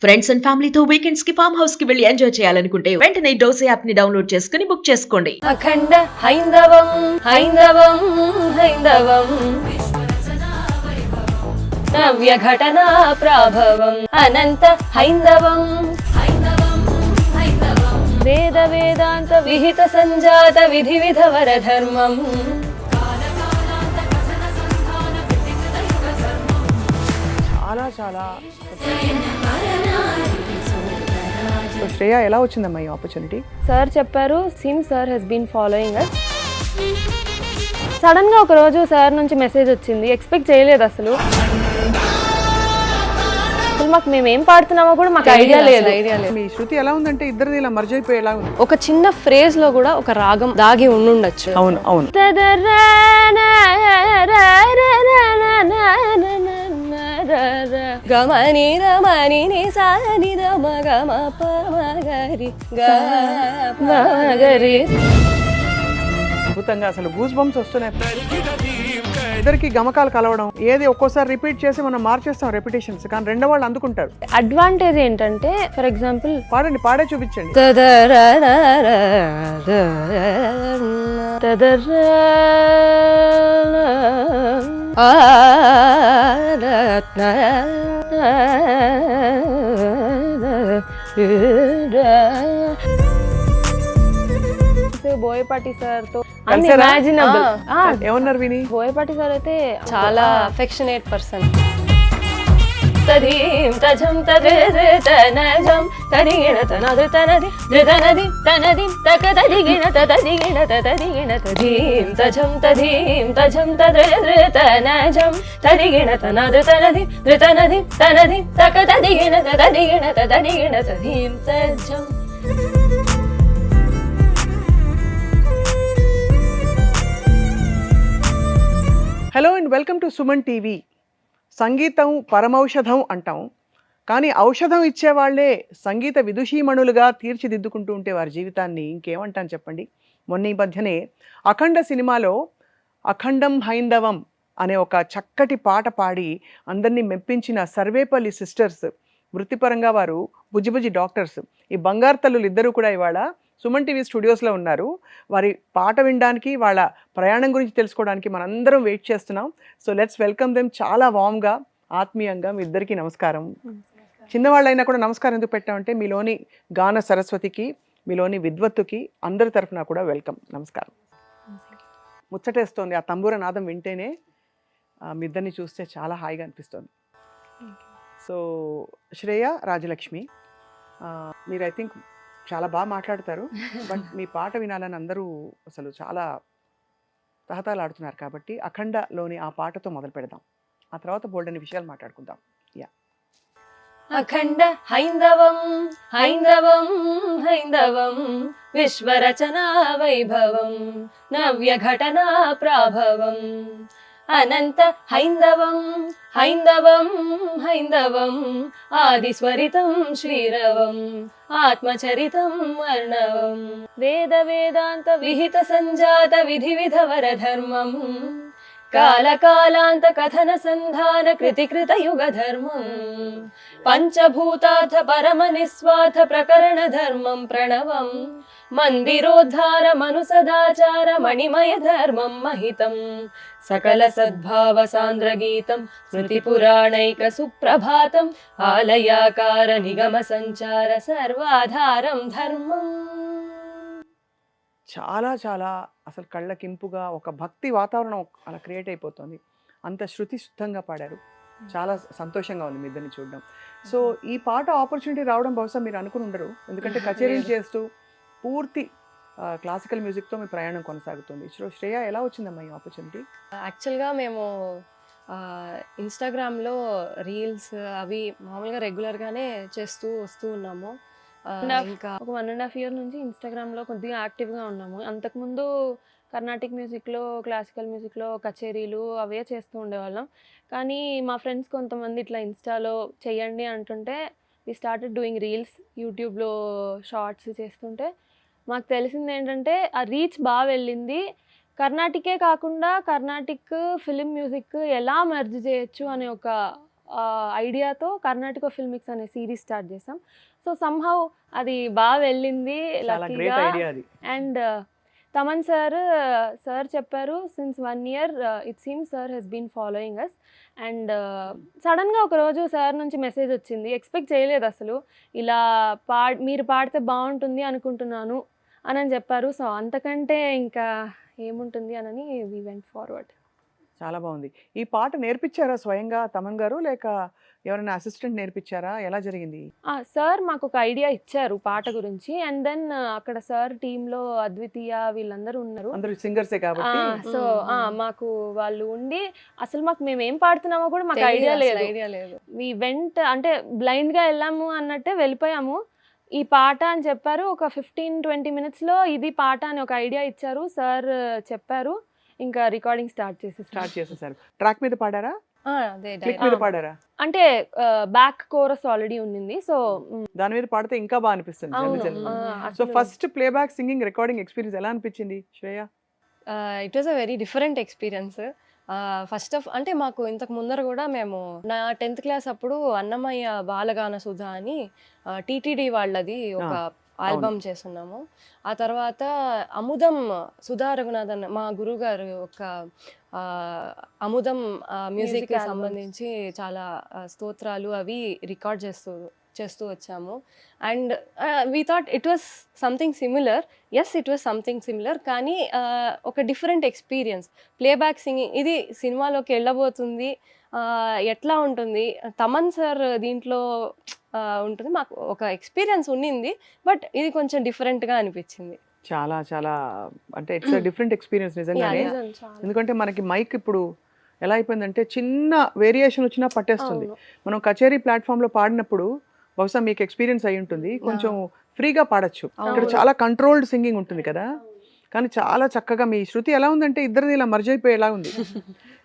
Friends and ఫ్యామిలీతో weekends కి farm house కి వెళ్ళి ఎంజాయ్ చేయాలనుకుంటే వెంటనే డోసే యాప్ ని డౌన్లోడ్ చేసుకుని బుక్ చేసుకోండి. అఖండ హైందవం హైందవం హైందవం నవ్య ఘటనా ప్రాభవం అనంత హైందవం వేద వేదాంత విహిత సంజాత విధి విధవర ధర్మం చాలా శ్రేయ ఎలా వచ్చిందమ్మా ఈ ఆపర్చునిటీ? సార్ చెప్పారు, seems sir he's been following us. Sudden గా ఒక రోజు సార్ నుంచి మెసేజ్ వచ్చింది, ఎక్స్పెక్ట్ చేయలేదు అసలు మాకు మేము ఏం పాడుతున్నామో కూడా మాకు ఐడియా లేదు. మీ శృతి ఎలా ఉందంటే ఇద్దరిది ఇలా మర్జ్ అయిపోయేలా ఉంది. ఒక చిన్న ఫ్రేజ్ లో కూడా ఒక రాగం దాగి ఉండుండొచ్చు. అవును అవును. గమని రమని ని సాని రమ గమ పమగరి గరి. అద్భుతంగా అసలు గూస్ బంప్స్ వస్తున్నాయి. ఇద్దరికి గమకాలు కలవడం, ఏది ఒక్కోసారి రిపీట్ చేసి మనం మార్చేస్తాం రెపిటేషన్స్, కానీ రెండో వాళ్ళు అందుకుంటారు. అడ్వాంటేజ్ ఏంటంటే ఫర్ ఎగ్జాంపుల్ పాడండి, పాడే చూపించండి. బోయపాటి సార్ తో అన్ఇమాజినబుల్. ఏమన్నారు విని? బోయపాటి సార్ అయితే చాలా అఫెక్షనేట్ పర్సన్. తదీం తజం తదనజం తదిగిణ తనది తనది తనది తనది తక తదిగిణ తదిగిణ తదిగిణ తదీం తజం తదనజం తదిగిణ తనది తనది తనది తనది తక తదిగిణ తదిగిణ తదిగిణ తదీం తజం. Hello and welcome to Suman TV. సంగీతం పరమౌషధం అంటాం, కానీ ఔషధం ఇచ్చేవాళ్లే సంగీత విదుషీమణులుగా తీర్చిదిద్దుకుంటూ ఉంటే వారి జీవితాన్ని ఇంకేమంటాను చెప్పండి. మొన్న ఈ మధ్యనే అఖండ సినిమాలో అఖండం హైందవం అనే ఒక చక్కటి పాట పాడి అందరినీ మెప్పించిన సర్వేపల్లి సిస్టర్స్, వృత్తిపరంగా వారు బుజ్జిబుజ్జి డాక్టర్స్, ఈ బంగారు తల్లులు ఇద్దరూ కూడా ఇవాళ సుమన్ టీవీ స్టూడియోస్లో ఉన్నారు. వారి పాట వినడానికి, వాళ్ళ ప్రయాణం గురించి తెలుసుకోవడానికి మనందరం వెయిట్ చేస్తున్నాం. So let's welcome them. చాలా వామ్గా, ఆత్మీయంగా మీ ఇద్దరికీ నమస్కారం. చిన్నవాళ్ళైనా కూడా నమస్కారం ఎందుకు పెట్టామంటే మీలోని గాన సరస్వతికి, మీలోని విద్వత్తుకి అందరి తరఫున కూడా వెల్కమ్, నమస్కారం. ముచ్చటేస్తోంది ఆ తంబూర నాదం వింటేనే. మీ ఇద్దరిని చూస్తే చాలా హాయిగా అనిపిస్తుంది. సో శ్రేయ, రాజలక్ష్మి, మీరు ఐ థింక్ చాలా బాగా మాట్లాడతారు, బట్ మీ పాట వినాలని అందరూ అసలు చాలా తహతలాడుతున్నారు. కాబట్టి అఖండలోని ఆ పాటతో మొదలు పెడదాం, ఆ తర్వాత బోల్డని విషయాలు మాట్లాడుకుందాం. యా. అఖండ హైందవం హైందవం హైందవం విశ్వరచనా వైభవం నవ్య ఘటనా ప్రాభవం అనంత హైందవం హైందవం హైందవం ఆదిస్వరితం శ్రీరవం ఆత్మచరితం వర్ణవం వేద వేదాంత విహిత సంజాత విధి విధవర ధర్మం కాలకాలాంత కథన సంధాన కృతికృత యుగ ధర్మం పంచభూతార్థ పరమ నిస్వార్థ ప్రకరణ ధర్మం ప్రణవం మందిరోద్ధార మను సదాచార మణిమయ ధర్మం మహితం సకల సద్భావ సాంద్ర గీతం స్మృతి పురాణైక సుప్రభాతం ఆలయాకార నిగమ సంచార సర్వాధారం ధర్మం. చాలా చాలా అసలు కళ్ళకింపుగా ఒక భక్తి వాతావరణం అలా క్రియేట్ అయిపోతుంది. అంత శృతి శుద్ధంగా పాడారు. చాలా సంతోషంగా ఉంది మీ ఇద్దరిని చూడడం. సో ఈ పాట ఆపర్చునిటీ రావడం బహుశా మీరు అనుకుని ఉండరు, ఎందుకంటే కచేరీలు చేస్తూ పూర్తి క్లాసికల్ మ్యూజిక్తో మీ ప్రయాణం కొనసాగుతుంది. శ్రేయ, ఎలా వచ్చిందమ్మా ఈ ఆపర్చునిటీ? యాక్చువల్గా మేము ఇన్స్టాగ్రామ్లో రీల్స్ అవి మామూలుగా రెగ్యులర్గానే చేస్తూ వస్తూ ఉన్నాము. ఇంకా ఒక 1.5 year నుంచి ఇన్స్టాగ్రామ్లో కొద్దిగా యాక్టివ్గా ఉన్నాము. అంతకుముందు కర్ణాటిక్ మ్యూజిక్లో, క్లాసికల్ మ్యూజిక్లో కచేరీలు అవే చేస్తూ ఉండేవాళ్ళం. కానీ మా ఫ్రెండ్స్ కొంతమంది ఇట్లా ఇన్స్టాలో చెయ్యండి అంటుంటే వి స్టార్టెడ్ డూయింగ్ రీల్స్. యూట్యూబ్లో షార్ట్స్ చేస్తుంటే మాకు తెలిసింది ఏంటంటే ఆ రీచ్ బాగా వెళ్ళింది. కర్ణాటికే కాకుండా కర్ణాటిక్ ఫిలిం మ్యూజిక్ ఎలా మెర్జ్ చేయొచ్చు అనే ఒక ఐడియాతో కర్ణాటక ఫిల్మిక్స్ అనే సిరీస్ స్టార్ట్ చేసాం. సో సమ్హౌ అది బాగా వెళ్ళింది చాలా గ్రేట్ లక్కీగా. ఐడియా అది. అండ్ తమన్ సార్ చెప్పారు, since 1 year it seems sir he's been following us. And సడన్గా ఒకరోజు సార్ నుంచి మెసేజ్ వచ్చింది, ఎక్స్పెక్ట్ చేయలేదు అసలు, ఇలా మీరు పాడితే బాగుంటుంది అనుకుంటున్నాను అని చెప్పారు. సో అంతకంటే ఇంకా ఏముంటుంది అని వి వెంట్ ఫార్వర్డ్. చాలా బాగుంది. ఈ పాట నేర్పించారా స్వయంగా తమన్ గారు, లేక ఎవరైనా అసిస్టెంట్ నేర్పించారా? ఎలా జరిగింది? సార్ మాకు ఒక ఐడియా ఇచ్చారు పాట గురించి. అండ్ దెన్ అక్కడ సార్ టీంలో అద్వితీయ వీళ్ళందరూ ఉన్నారు. అందరూ సింగర్సే కాబట్టి సో మాకు వాళ్ళు ఉండి అసలు మేము ఏం పాడుతున్నామో కూడా మాకు ఐడియా లేదు. వి వెంట్ అంటే బ్లైండ్ గా వెళ్ళాము అన్నట్టే వెళ్ళిపోయాము. ఈ పాట అని చెప్పారు. ఒక 15-20 minutesలో ఇది పాట అని ఒక ఐడియా ఇచ్చారు సార్, చెప్పారు. ఇంకా రికార్డింగ్ స్టార్ట్ చేసేసారు. ట్రాక్ మీద పాడారా, క్లిక్ మీద పాడారా? అంటే బ్యాక్ కోరస్ ఆల్రెడీ ఉండింది. సో దాని మీద పాడితే ఇంకా బాగా అనిపిస్తుంది. So first playback singing recording experience ఎలా అనిపించింది Shreya? It was a very different experience. First అంటే మాకు ఇంతకు ముందర కూడా మేము నా 10th క్లాస్ అప్పుడు అన్నమయ్య బాలగాన సుధా అని టీటీడీ వాళ్ళది ఒక ఆల్బమ్ చేస్తున్నాము. ఆ తర్వాత అముదం సుధా రఘునాథన్ మా గురువు గారు ఒక అముదం మ్యూజిక్ సంబంధించి చాలా స్తోత్రాలు అవి రికార్డ్ చేస్తూ వచ్చాము. And we thought it was something similar. Yes, it was something similar, కానీ ఒక డిఫరెంట్ ఎక్స్పీరియన్స్. ప్లేబ్యాక్ సింగింగ్ ఇది సినిమాలోకి వెళ్ళబోతుంది, ఎట్లా ఉంటుంది, తమన్ సార్ దీంట్లో ఉంటుంది, మాకు ఒక ఎక్స్పీరియన్స్ ఉన్నింది. బట్ ఇది కొంచెం డిఫరెంట్గా అనిపించింది. చాలా చాలా అంటే ఇట్స్ డిఫరెంట్ ఎక్స్పీరియన్స్ నిజంగానే. ఎందుకంటే మనకి మైక్ ఇప్పుడు ఎలా అయిపోయిందంటే చిన్న వేరియేషన్ వచ్చినా పట్టేస్తుంది. మనం కచేరీ ప్లాట్ఫామ్లో పాడినప్పుడు బహుశా మీకు ఎక్స్పీరియన్స్ అయి ఉంటుంది, కొంచెం ఫ్రీగా పాడచ్చు. ఇక్కడ చాలా కంట్రోల్డ్ సింగింగ్ ఉంటుంది కదా, కానీ చాలా చక్కగా మీ శృతి ఎలా ఉందంటే ఇద్దరిది ఇలా మర్జ్ అయిపోయేలా ఉంది.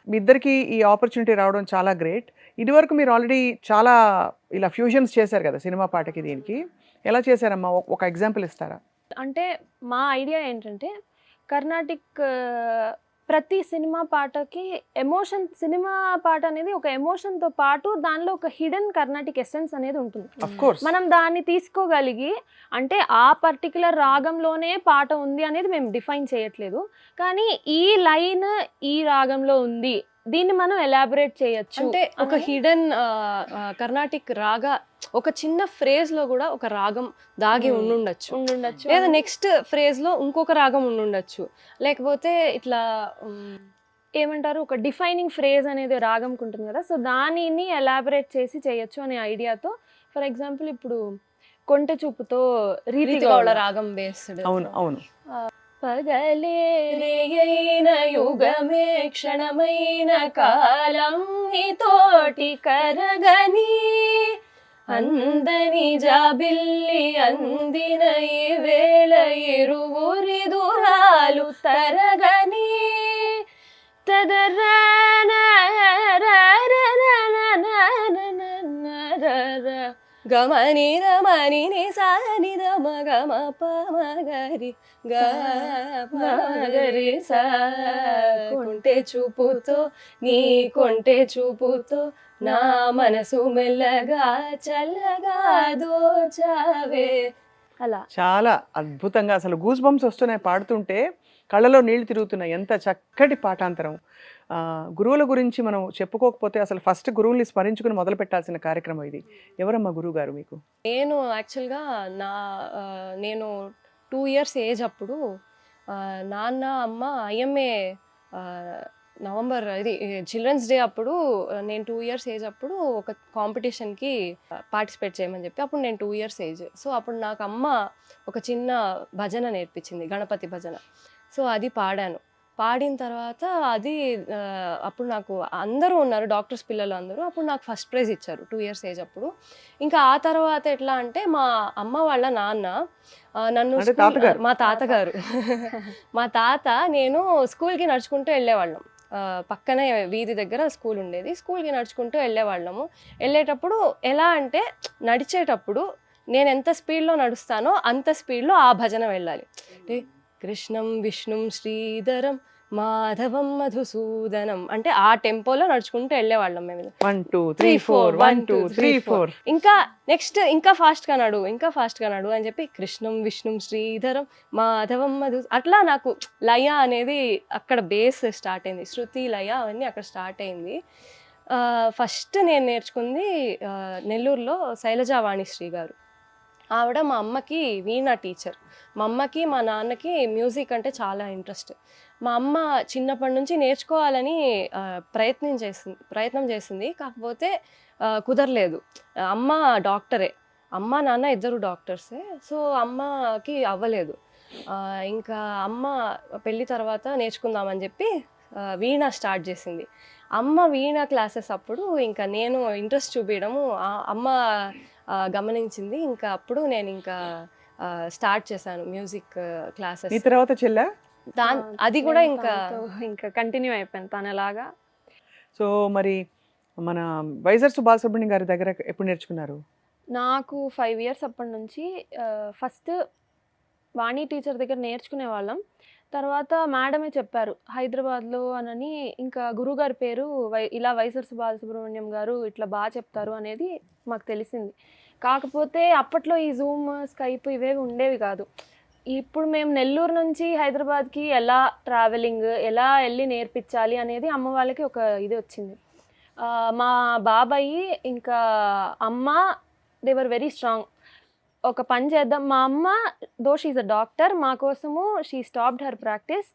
మీ ఇద్దరికి ఈ ఆపర్చునిటీ రావడం చాలా గ్రేట్. ఇదివరకు మీరు ఆల్రెడీ చాలా ఇలా ఫ్యూజన్స్ చేశారు కదా సినిమా పాటకి దీనికి, ఎలా చేశారమ్మా? ఒక ఎగ్జాంపుల్ ఇస్తారా? అంటే మా ఐడియా ఏంటంటే కర్ణాటిక్ ప్రతి సినిమా పాటకి ఎమోషన్, సినిమా పాట అనేది ఒక ఎమోషన్తో పాటు దానిలో ఒక హిడెన్ కర్ణాటిక్ ఎసెన్స్ అనేది ఉంటుంది. మనం దాన్ని తీసుకోగలిగి, అంటే ఆ పర్టికులర్ రాగంలోనే పాట ఉంది అనేది మేము డిఫైన్ చేయట్లేదు, కానీ ఈ లైన్ ఈ రాగంలో ఉంది, దీన్ని మనం ఎలాబరేట్ చేయొచ్చు. అంటే ఒక హిడెన్ కర్ణాటిక్ రాగా ఒక చిన్న ఫ్రేజ్ లో కూడా ఒక రాగం దాగి ఉండుండొచ్చు, లేదా నెక్స్ట్ ఫ్రేజ్ లో ఇంకొక రాగం ఉండుండొచ్చు, లేకపోతే ఇట్లా ఏమంటారు ఒక డిఫైనింగ్ ఫ్రేజ్ అనేది రాగంకి ఉంటుంది కదా, సో దానిని ఎలాబరేట్ చేసి చేయొచ్చు అనే ఐడియాతో. ఫర్ ఎగ్జాంపుల్ ఇప్పుడు కొంటె చూపుతో రీతిగౌళ రాగం బేస్డ్. అవును అవును. పగలే రేయైన యుగమే క్షణమైన కాలం తోటి కరగని అందని జాబిల్లి అందిన ఈ వేళ ఇరువురి దూరాలు తరగని గమని రమని సాని రమ గమ పమగరి గరి సా కొంటె చూపుతో నీ కొంటె చూపుతో నా మనసు మెల్లగా చల్లగా దోచావే. అలా చాలా అద్భుతంగా అసలు గూస్ బంప్స్ వస్తున్నాయి పాడుతుంటే, కళ్ళలో నీళ్లు తిరుగుతున్నాయి. ఎంత చక్కటి పాఠాంతరం. గురువుల గురించి మనం చెప్పుకోకపోతే అసలు ఫస్ట్ గురువుల్ని స్మరించుకుని మొదలు పెట్టాల్సిన కార్యక్రమం ఇది. ఎవరమ్మా గురువు గారు మీకు? నేను యాక్చువల్గా నేను 2 years ఏజ్ అప్పుడు నాన్న అమ్మ ఐఎంఏ నవంబర్ ఇది చిల్డ్రన్స్ డే అప్పుడు నేను 2 years ఏజ్ అప్పుడు ఒక కాంపిటీషన్కి పార్టిసిపేట్ చేయమని చెప్పి, అప్పుడు నేను 2 years ఏజ్. సో అప్పుడు నాకు అమ్మ ఒక చిన్న భజన నేర్పించింది, గణపతి భజన. సో అది పాడాను. పాడిన తర్వాత అది అప్పుడు నాకు అందరూ ఉన్నారు, డాక్టర్స్ పిల్లలు అందరూ, అప్పుడు నాకు ఫస్ట్ ప్రైజ్ ఇచ్చారు 2 years ఏజ్ అప్పుడు. ఇంకా ఆ తర్వాత ఎట్లా అంటే మా అమ్మ వాళ్ళ నాన్న నన్ను మా తాతగారు మా తాత నేను స్కూల్కి నడుచుకుంటూ వెళ్ళేవాళ్ళం. పక్కనే వీధి దగ్గర స్కూల్ ఉండేది, స్కూల్కి నడుచుకుంటూ వెళ్ళేవాళ్ళము. వెళ్ళేటప్పుడు ఎలా అంటే నడిచేటప్పుడు నేను ఎంత స్పీడ్లో నడుస్తానో అంత స్పీడ్లో ఆ భజన వెళ్ళాలి. అంటే కృష్ణం విష్ణుం శ్రీధరం మాధవం మధుసూదనం అంటే ఆ టెంపోలో నడుచుకుంటూ వెళ్ళేవాళ్ళం మేము. 1 2 3 4 1 2 3 4 ఇంకా నెక్స్ట్ ఇంకా ఫాస్ట్గా నడు అని చెప్పి కృష్ణం విష్ణుం శ్రీధరం మాధవం మధు అట్లా నాకు లయ అనేది అక్కడ బేస్ స్టార్ట్ అయింది. శృతి లయ అవన్నీ అక్కడ స్టార్ట్ అయింది. ఫస్ట్ నేను నేర్చుకుంది నెల్లూరులో శైలజా వాణిశ్రీ గారు. ఆవిడ మా అమ్మకి వీణా టీచర్. మా అమ్మకి మా నాన్నకి మ్యూజిక్ అంటే చాలా ఇంట్రెస్ట్. మా అమ్మ చిన్నప్పటి నుంచి నేర్చుకోవాలని ప్రయత్నం చేసింది, కాకపోతే కుదరలేదు. అమ్మ డాక్టరే, అమ్మ నాన్న ఇద్దరు డాక్టర్సే. సో అమ్మకి అవ్వలేదు. ఇంకా అమ్మ పెళ్ళి తర్వాత నేర్చుకుందామని చెప్పి వీణా స్టార్ట్ చేసింది. అమ్మ వీణా క్లాసెస్ అప్పుడు ఇంకా నేను ఇంట్రెస్ట్ చూపించడము అమ్మ గమనించింది. ఇంకా అప్పుడు నేను ఇంకా స్టార్ట్ చేశాను మ్యూజిక్ క్లాసెస్. ఈ తర్వాత చెల్లా అది కూడా ఇంకా ఇంకా కంటిన్యూ అయిపోయింది తనలాగా. సో మరి మన వైజర్ సుబ్బాసుబ్రహ్మణ్యం గారి దగ్గర ఎప్పుడు నేర్చుకున్నారు? నాకు 5 ఇయర్స్ అప్పటి నుంచి ఫస్ట్ వాణి టీచర్ దగ్గర నేర్చుకునే వాళ్ళం. తర్వాత మేడమే చెప్పారు హైదరాబాద్లో అనని, ఇంకా గురువుగారి పేరు ఇలా వైజర్ సుబ్బాసుబ్రహ్మణ్యం గారు ఇట్లా బాగా చెప్తారు అనేది మాకు తెలిసింది. కాకపోతే అప్పట్లో ఈ జూమ్ స్కైప్ ఇవేవి ఉండేవి కాదు. ఇప్పుడు మేము నెల్లూరు నుంచి హైదరాబాద్కి ఎలా ట్రావెలింగ్, ఎలా వెళ్ళి నేర్పించాలి అనేది అమ్మ వాళ్ళకి ఒక ఇది వచ్చింది. మా బాబాయి ఇంకా అమ్మ దే వర్ వెరీ స్ట్రాంగ్. ఒక పని చేద్దాం, మా అమ్మ దో షీఈ్ అ డాక్టర్, మా కోసము she stopped her practice.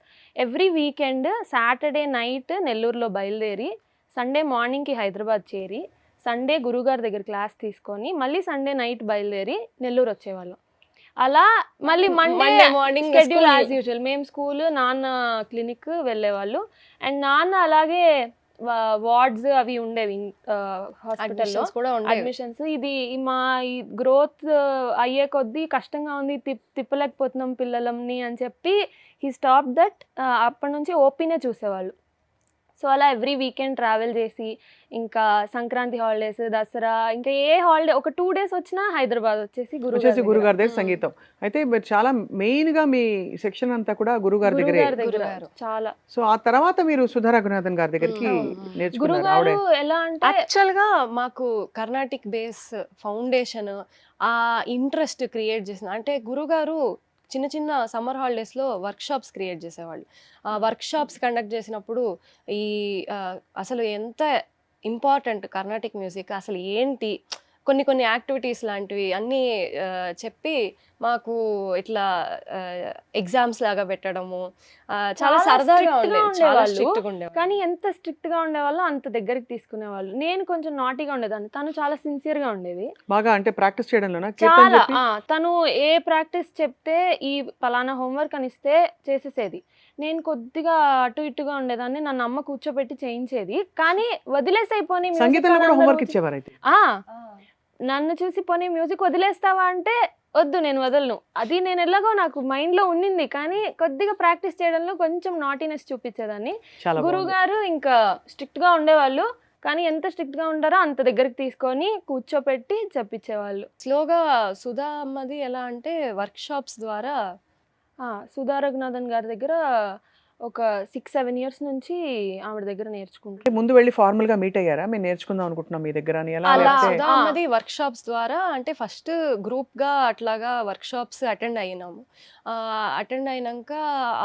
Every weekend Saturday night నెల్లూరులో బయలుదేరి సండే మార్నింగ్కి హైదరాబాద్ చేరి సండే గురుగారి దగ్గర క్లాస్ తీసుకొని మళ్ళీ సండే నైట్ బయలుదేరి నెల్లూరు వచ్చేవాళ్ళం. అలా మళ్ళీ Monday morning schedule as usual. మేము స్కూల్, నాన్న క్లినిక్ వెళ్ళేవాళ్ళు. అండ్ నాన్న అలాగే వార్డ్స్ అవి ఉండేవి హాస్పిటల్లో కూడా అడ్మిషన్స్. ఇది మా ఈ గ్రోత్ అయ్యే కొద్దీ కష్టంగా ఉంది, తిప్పలేకపోతున్నాం పిల్లలని అని చెప్పి హీ స్టాప్ దట్. అప్పటి నుంచి ఓపీనే చూసేవాళ్ళు. సో అలా ఎవ్రీ వీకెండ్ ట్రావెల్ చేసి ఇంకా సంక్రాంతి హాలిడేస్, దసరా, ఇంకా ఏ హాలిడే ఒక 2 days వచ్చినా హైదరాబాద్ వచ్చేసి గురుగారి దగ్గర సంగీతం. అయితే మీరు చాలా మెయిన్ గా మీ సెక్షన్ అంతా కూడా గురుగారి దగ్గరే. చాలా. సో ఆ తర్వాత మీరు సుధా రఘునాథన్ గారి దగ్గరికి నేర్చుకున్నారు. గురుగారు ఎలా అంటే యాక్చువల్గా మాకు కర్ణాటిక్ బేస్ ఫౌండేషన్ ఆ ఇంట్రెస్ట్ క్రియేట్ చేసిన అంటే గురుగారు చిన్న చిన్న సమ్మర్ హాలిడేస్లో వర్క్షాప్స్ క్రియేట్ చేసేవాళ్ళు. ఆ వర్క్షాప్స్ కండక్ట్ చేసినప్పుడు ఈ అసలు ఎంత ఇంపార్టెంట్ కర్ణాటిక్ మ్యూజిక్, అసలు ఏంటి, కొన్ని యాక్టివిటీస్ లాంటివి అన్నీ చెప్పి మాకు ఇట్లా ఎగ్జామ్స్ లాగా పెట్టడము చాలా సరదాగా ఉండేది. కానీ ఎంత స్ట్రిక్ట్ గా ఉండేవాళ్ళు అంత దగ్గరికి తీసుకునేవాళ్ళు. నేను కొంచెం నాటీగా ఉండేదాన్ని, తను చాలా సిన్సియర్ గా ఉండేది. బాగా అంటే ప్రాక్టీస్ చేయడంలోనా? చాలా. తను ఏ ప్రాక్టీస్ చెప్తే ఈ పలానా హోంవర్క్ అని ఇస్తే చేసేసేది. నేను కొద్దిగా అటు ఇటుగా ఉండేదాన్ని, నన్ను అమ్మ కూర్చోబెట్టి చేయించేది. కానీ వదిలేసైపోయి సంగీతంలో కూడా హోంవర్క్ ఇచ్చేవారు అయితే. నన్ను చూసి పోనీ మ్యూజిక్ వదిలేస్తావా అంటే వద్దు, నేను వదలను. అది నేను ఎలాగో నాకు మైండ్లో ఉండింది, కానీ కొద్దిగా ప్రాక్టీస్ చేయడంలో కొంచెం నాటీనెస్ చూపించేదాన్ని. గురువుగారు ఇంకా స్ట్రిక్ట్గా ఉండేవాళ్ళు, కానీ ఎంత స్ట్రిక్ట్గా ఉంటారో అంత దగ్గరికి తీసుకొని కూర్చోపెట్టి చెప్పించేవాళ్ళు. స్లోగా సుధా అమ్మది ఎలా అంటే వర్క్షాప్స్ ద్వారా సుధా రఘునాథన్ గారి దగ్గర ఒక 6-7 years నుంచి ఆవిడ దగ్గర నేర్చుకుంటే. ముందు వెళ్ళి ఫార్మల్ గా మీట్ అయ్యారా? మేము నేర్చుకుందాం అనుకుంటున్నాం మీ దగ్గర అని? సుధా అమ్మది వర్క్షాప్స్ ద్వారా అంటే ఫస్ట్ గ్రూప్ గా అట్లాగా వర్క్షాప్స్ అటెండ్ అయినాము. అటెండ్ అయినాక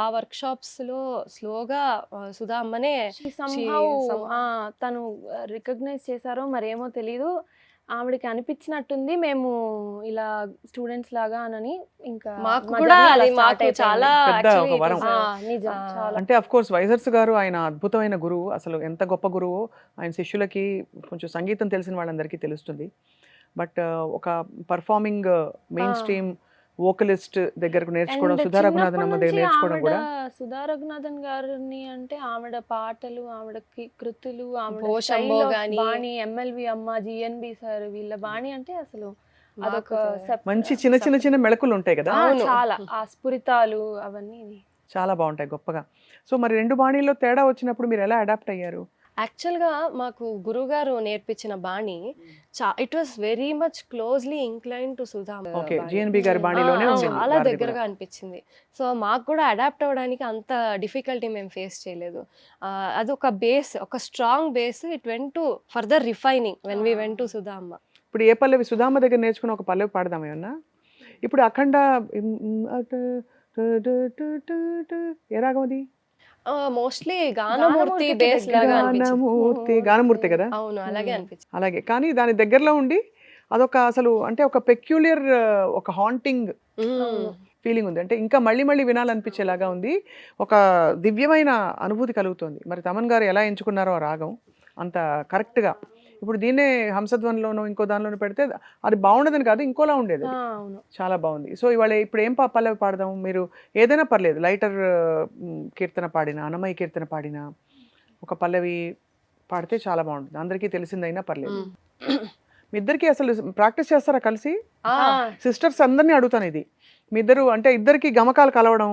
ఆ వర్క్షాప్స్ లో స్లోగా సుధా అమ్మనే తను రికగ్నైజ్ చేశారో మరేమో తెలీదు, ఆవిడకి అనిపించినట్టుంది మేము ఇలా స్టూడెంట్స్ లాగా అని. ఇంకా చాలా అంటే అఫ్ కోర్స్ వైజర్స్ గారు ఆయన అద్భుతమైన గురువు, అసలు ఎంత గొప్ప గురువు. ఆయన శిష్యులకి కొంచెం సంగీతం తెలిసిన వాళ్ళందరికీ తెలుస్తుంది. బట్ ఒక పర్ఫార్మింగ్ మెయిన్ స్ట్రీమ్ వోకలిస్ట్ దగ్గరకు నేర్చుకోవడం, సుధా రఘునాథన్ అమ్మ దగ్గర నేర్చుకోవడం కూడా. సుధా రఘునాథన్ గారిని అంటే ఆవిడ పాటలు, ఆవిడ కృతులు, బాణి, ఎంఎల్వి అమ్మ, జిఎన్బి సార్, వీళ్ళ బాణి అంటే అసలు అదొక మంచి చిన్న చిన్న మెళకులు ఉంటాయి కదా. చాలా ఆ స్ఫురితాలు అవన్నీ చాలా బాగుంటాయి గొప్పగా. సో మరి 2 బాణీల్లో తేడా వచ్చినప్పుడు మీరు ఎలా అడాప్ట్ అయ్యారు? యాక్చువల్గా మాకు గురుగారు నేర్పించిన బాణి it was very much closely incline to Sudha okay, బాణి. జిఎన్బి గారి బాణీలోనే ఆ, ఉంది చాలా వారిది దగ్గరగా కూడా. అనిపించింది. సో మాకు కూడా అడాప్ట్ అవ్వడానికి అంత డిఫికల్టీ మేము ఫేస్ చేయలేదు. అదొక బేస్, ఒక strong base. It went to further refining when we went to Sudha అమ్మ. ఇప్పుడు ఏ పల్లవి సుధామ దగ్గర నేర్చుకున్న ఒక పల్లవి పాడదాం ఏమన్నా? ఇప్పుడు అఖండ ఏ రాగం అది? మోస్ట్లీ గానమూర్తి బేస్ లాగా అనిపించింది. గానమూర్తి కదా. అవును, అలాగే అనిపించింది. అలాగే, కానీ దాని దగ్గరలో ఉండి అదొక అసలు అంటే ఒక పెక్యులియర్ ఒక హాంటింగ్ ఫీలింగ్ ఉంది. అంటే ఇంకా మళ్ళీ మళ్ళీ వినాలనిపించేలాగా ఉంది. ఒక దివ్యమైన అనుభూతి కలుగుతుంది. మరి తమన్ గారు ఎలా ఎంచుకున్నారో ఆ రాగం అంత కరెక్ట్గా. ఇప్పుడు దీన్నే హంసధ్వనిలోనో ఇంకో దానిలోనో పెడితే అది బాగుండదని కాదు, ఇంకోలా ఉండేది. అవును. చాలా బాగుంది. సో ఇవాళ ఇప్పుడు ఏం పల్లవి పాడదాం? మీరు ఏదైనా పర్లేదు, లైటర్ కీర్తన పాడినా, అన్నమయ్య కీర్తన పాడినా, ఒక పల్లవి పాడితే చాలా బాగుంటుంది. అందరికీ తెలిసిందైనా పర్లేదు. మీ ఇద్దరికి అసలు ప్రాక్టీస్ చేస్తారా కలిసి? సిస్టర్స్ అందరినీ అడుగుతాను ఇది. మీ ఇద్దరు అంటే ఇద్దరికి గమకాలు కలవడం,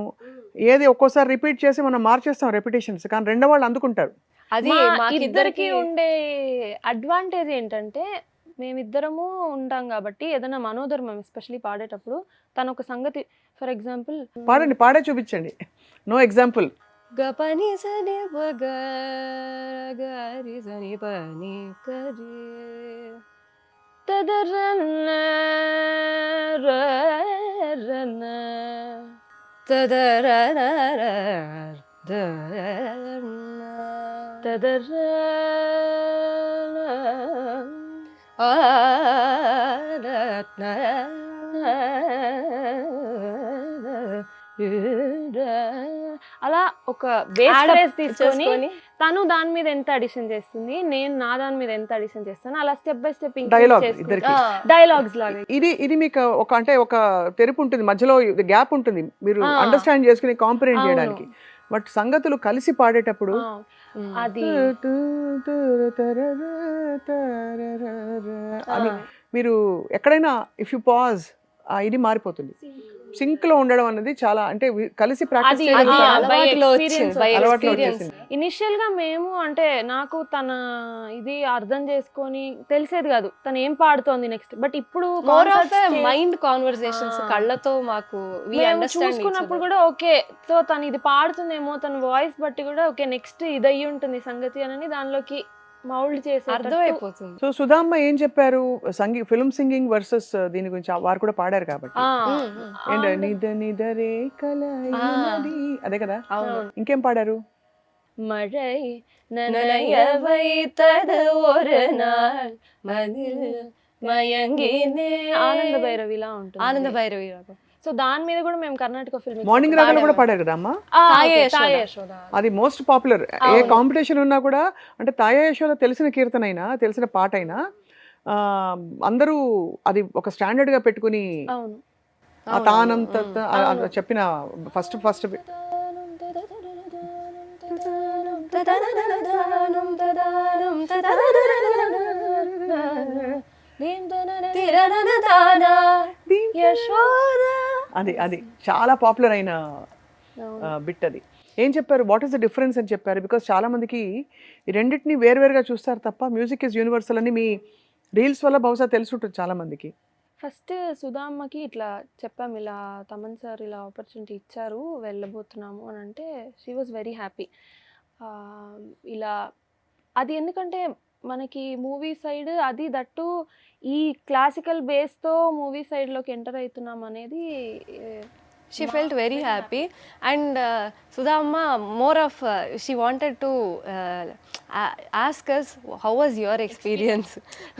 ఏది ఒక్కోసారి రిపీట్ చేసి మనం మార్చేస్తాం రెపిటేషన్స్, కానీ రెండో వాళ్ళు అందుకుంటారు. అది మా మాకిద్దరికి ఇద్దరికి ఉండే అడ్వాంటేజ్ ఏంటంటే మేమిద్దరము ఉంటాం కాబట్టి ఏదైనా మనోధర్మం ఎస్పెషలీ పాడేటప్పుడు తను ఒక సంగతి, ఫర్ ఎగ్జాంపుల్ పాడండి, పాడే చూపించండి. No example. గపని సని పగ గరి సని పని కరి తదరన్న రన్న తదరన తదర అలా ఒక బేస్ తీసుకొని తను దాని మీద ఎంత అడిషన్ చేస్తుంది, నేను నా దాని మీద ఎంత అడిషన్ చేస్తాను, అలా స్టెప్ బై స్టెప్ Dialogue ఇద్దరికి. డైలాగ్స్ లాగా. ఇది మీకు ఒక అంటే ఒక తెరుపు ఉంటుంది, మధ్యలో గ్యాప్ ఉంటుంది, మీరు ఆ. అండర్స్టాండ్ చేసుకుని కాంప్రిహెండ్ అవును. చేయడానికి. బట్ సంగతులు కలిసి పాడేటప్పుడు అది అని మీరు ఎక్కడైనా ఇఫ్ యు పాజ్ ఇది మారిపోతుంది. సింక్ లో ఉండడం అనేది చాలా అంటే కలిసి ప్రాక్టీస్ అది చేయడం చాలా అలవాటులో experience by అలవాటులో experience. వచ్చేసింది. ఇనిషియల్ గా మేము అంటే నాకు తన ఇది అర్థం చేసుకొని తెలిసేది కాదు తను ఏం పాడుతోంది నెక్స్ట్. బట్ ఇప్పుడు మోర్ ఆఫ్ concerts చేసి- మైండ్ కాన్వర్సేషన్స్, కళ్ళతో మాకు we మేము understand each చూసుకున్నప్పుడు other. కూడా ఓకే, సో తను ఇది పాడుతుందేమో, తన వాయిస్ బట్టి కూడా ఓకే నెక్స్ట్ ఇది అయ్యి ఉంటుంది సంగతి అని దానిలోకి మౌల్డ్ చేసి అర్థమైపోతుంది. సో సుధామ్మ ఏం చెప్పారు ఫిల్మ్ సింగింగ్ వర్సెస్ దీని గురించి వారు కూడా పాడారు కాబట్టి ఏంటి నిద నిదరే కలయినది అదే కదా. అవును. ఇంకేం పాడారు? மழை நனைய வைத்தது ஒரு நாள் மதில் మయంగినే ఆనంద భైరవిలా ఉంటుంది. ఆనంద భైరవి రాగం. సో దాని మీద కూడా మేము కర్ణాటక ఫిల్మ్ మార్నింగ్ రాగాలు కూడా పాడారు కదా అమ్మ. తాయే యశోద. అది మోస్ట్ పాపులర్. ఏ కాంపిటీషన్ ఉన్నా కూడా అంటే తాయా యశోద తెలిసిన కీర్తన అయినా తెలిసిన పాట అయినా అందరూ అది ఒక స్టాండర్డ్ గా పెట్టుకుని అవును ఆ తానం చెప్పిన ఫస్ట్ అది అది చాలా పాపులర్ అయిన బిట్. అది ఏం చెప్పారు? వాట్ ఈస్ ద డిఫరెన్స్ అని చెప్పారు? బికాస్ చాలా మందికి ఈ రెండింటిని వేరువేరుగా చూస్తారు తప్ప మ్యూజిక్ ఇస్ యూనివర్సల్ అని మీ రీల్స్ వల్ల బహుశా తెలుసుంటుంది చాలా మందికి. ఫస్ట్ సుధామ్మకి ఇట్లా చెప్పాము, ఇలా తమన్ సార్ ఇలా ఆపర్చునిటీ ఇచ్చారు వెళ్ళబోతున్నాము అని అంటే షీ వాజ్ వెరీ హ్యాపీ. ఇలా అది ఎందుకంటే మనకి మూవీ సైడ్ అది దట్టు ఈ క్లాసికల్ బేస్తో మూవీ సైడ్లోకి ఎంటర్ అవుతున్నాం అనేది She felt very happy and Sudhamma more of she wanted to ask us how was your experience.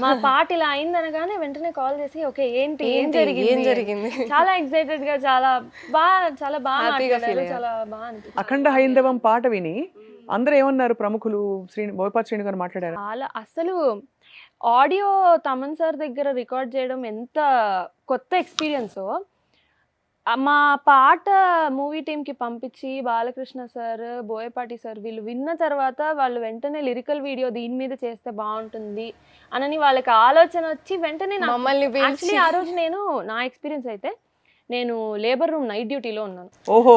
మా పాట ఇలా అయిందనగానే వెంటనే కాల్ చేసి ఓకే ఏంటి ఏం ఏం జరిగింది జరిగింది చాలా ఎక్సైటెడ్ గా చాలా బాగా Happy గా feel మాట్లాడారు, అయ్యారు. చాలా బాగా అనిపించింది. అఖండ హైందవం పాట విని అందరూ ఏమన్నారు? ప్రముఖులు బోయపాటి శ్రీను గారు మాట్లాడారు. చాలా అసలు ఆడియో తమన్ సార్ దగ్గర రికార్డ్ చేయడం ఎంత కొత్త ఎక్స్పీరియన్సో, మా పాట మూవీ టీంకి పంపించి బాలకృష్ణ సార్ బోయపాటి సార్ వీళ్ళు విన్న తర్వాత వాళ్ళు వెంటనే లిరికల్ వీడియో దీని మీద చేస్తే బాగుంటుంది అనని వాళ్ళకి ఆలోచన వచ్చి వెంటనే మమ్మల్ని పిలిచి యాక్చువల్లీ ఆ రోజు నేను నా ఎక్స్పీరియన్స్ అయితే నేను లేబర్ రూమ్ నైట్ డ్యూటీలో ఉన్నాను. ఓహో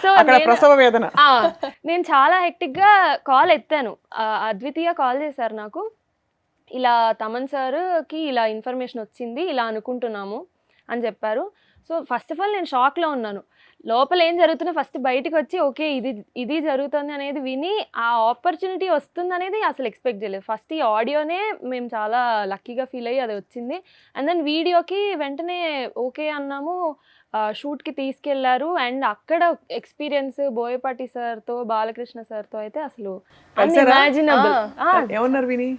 సో అక్కడ ప్రసవ వేదన. నేను చాలా హెక్టిక్గా కాల్ ఎత్తాను. అద్వితీయ కాల్ చేశారు నాకు, ఇలా తమన్ సార్కి ఇలా ఇన్ఫర్మేషన్ వచ్చింది, ఇలా అనుకుంటున్నాము అని చెప్పారు. సో ఫస్ట్ ఆఫ్ ఆల్ నేను షాక్లో ఉన్నాను. లోపల ఏం జరుగుతున్నా ఫస్ట్ బయటకు వచ్చి ఓకే ఇది జరుగుతుంది అనేది విని ఆ ఆపర్చునిటీ వస్తుంది అనేది అసలు ఎక్స్పెక్ట్ చేయలేదు. ఫస్ట్ ఈ ఆడియోనే మేము చాలా లక్కీగా ఫీల్ అయ్యి అది వచ్చింది. అండ్ దెన్ వీడియోకి వెంటనే ఓకే అన్నాము, షూట్కి తీసుకెళ్లారు. అండ్ అక్కడ ఎక్స్పీరియన్స్ బోయపాటి సార్తో బాలకృష్ణ సార్తో అయితే అసలు అన్ఇమాజినబుల్. ఏమన్నారు విని?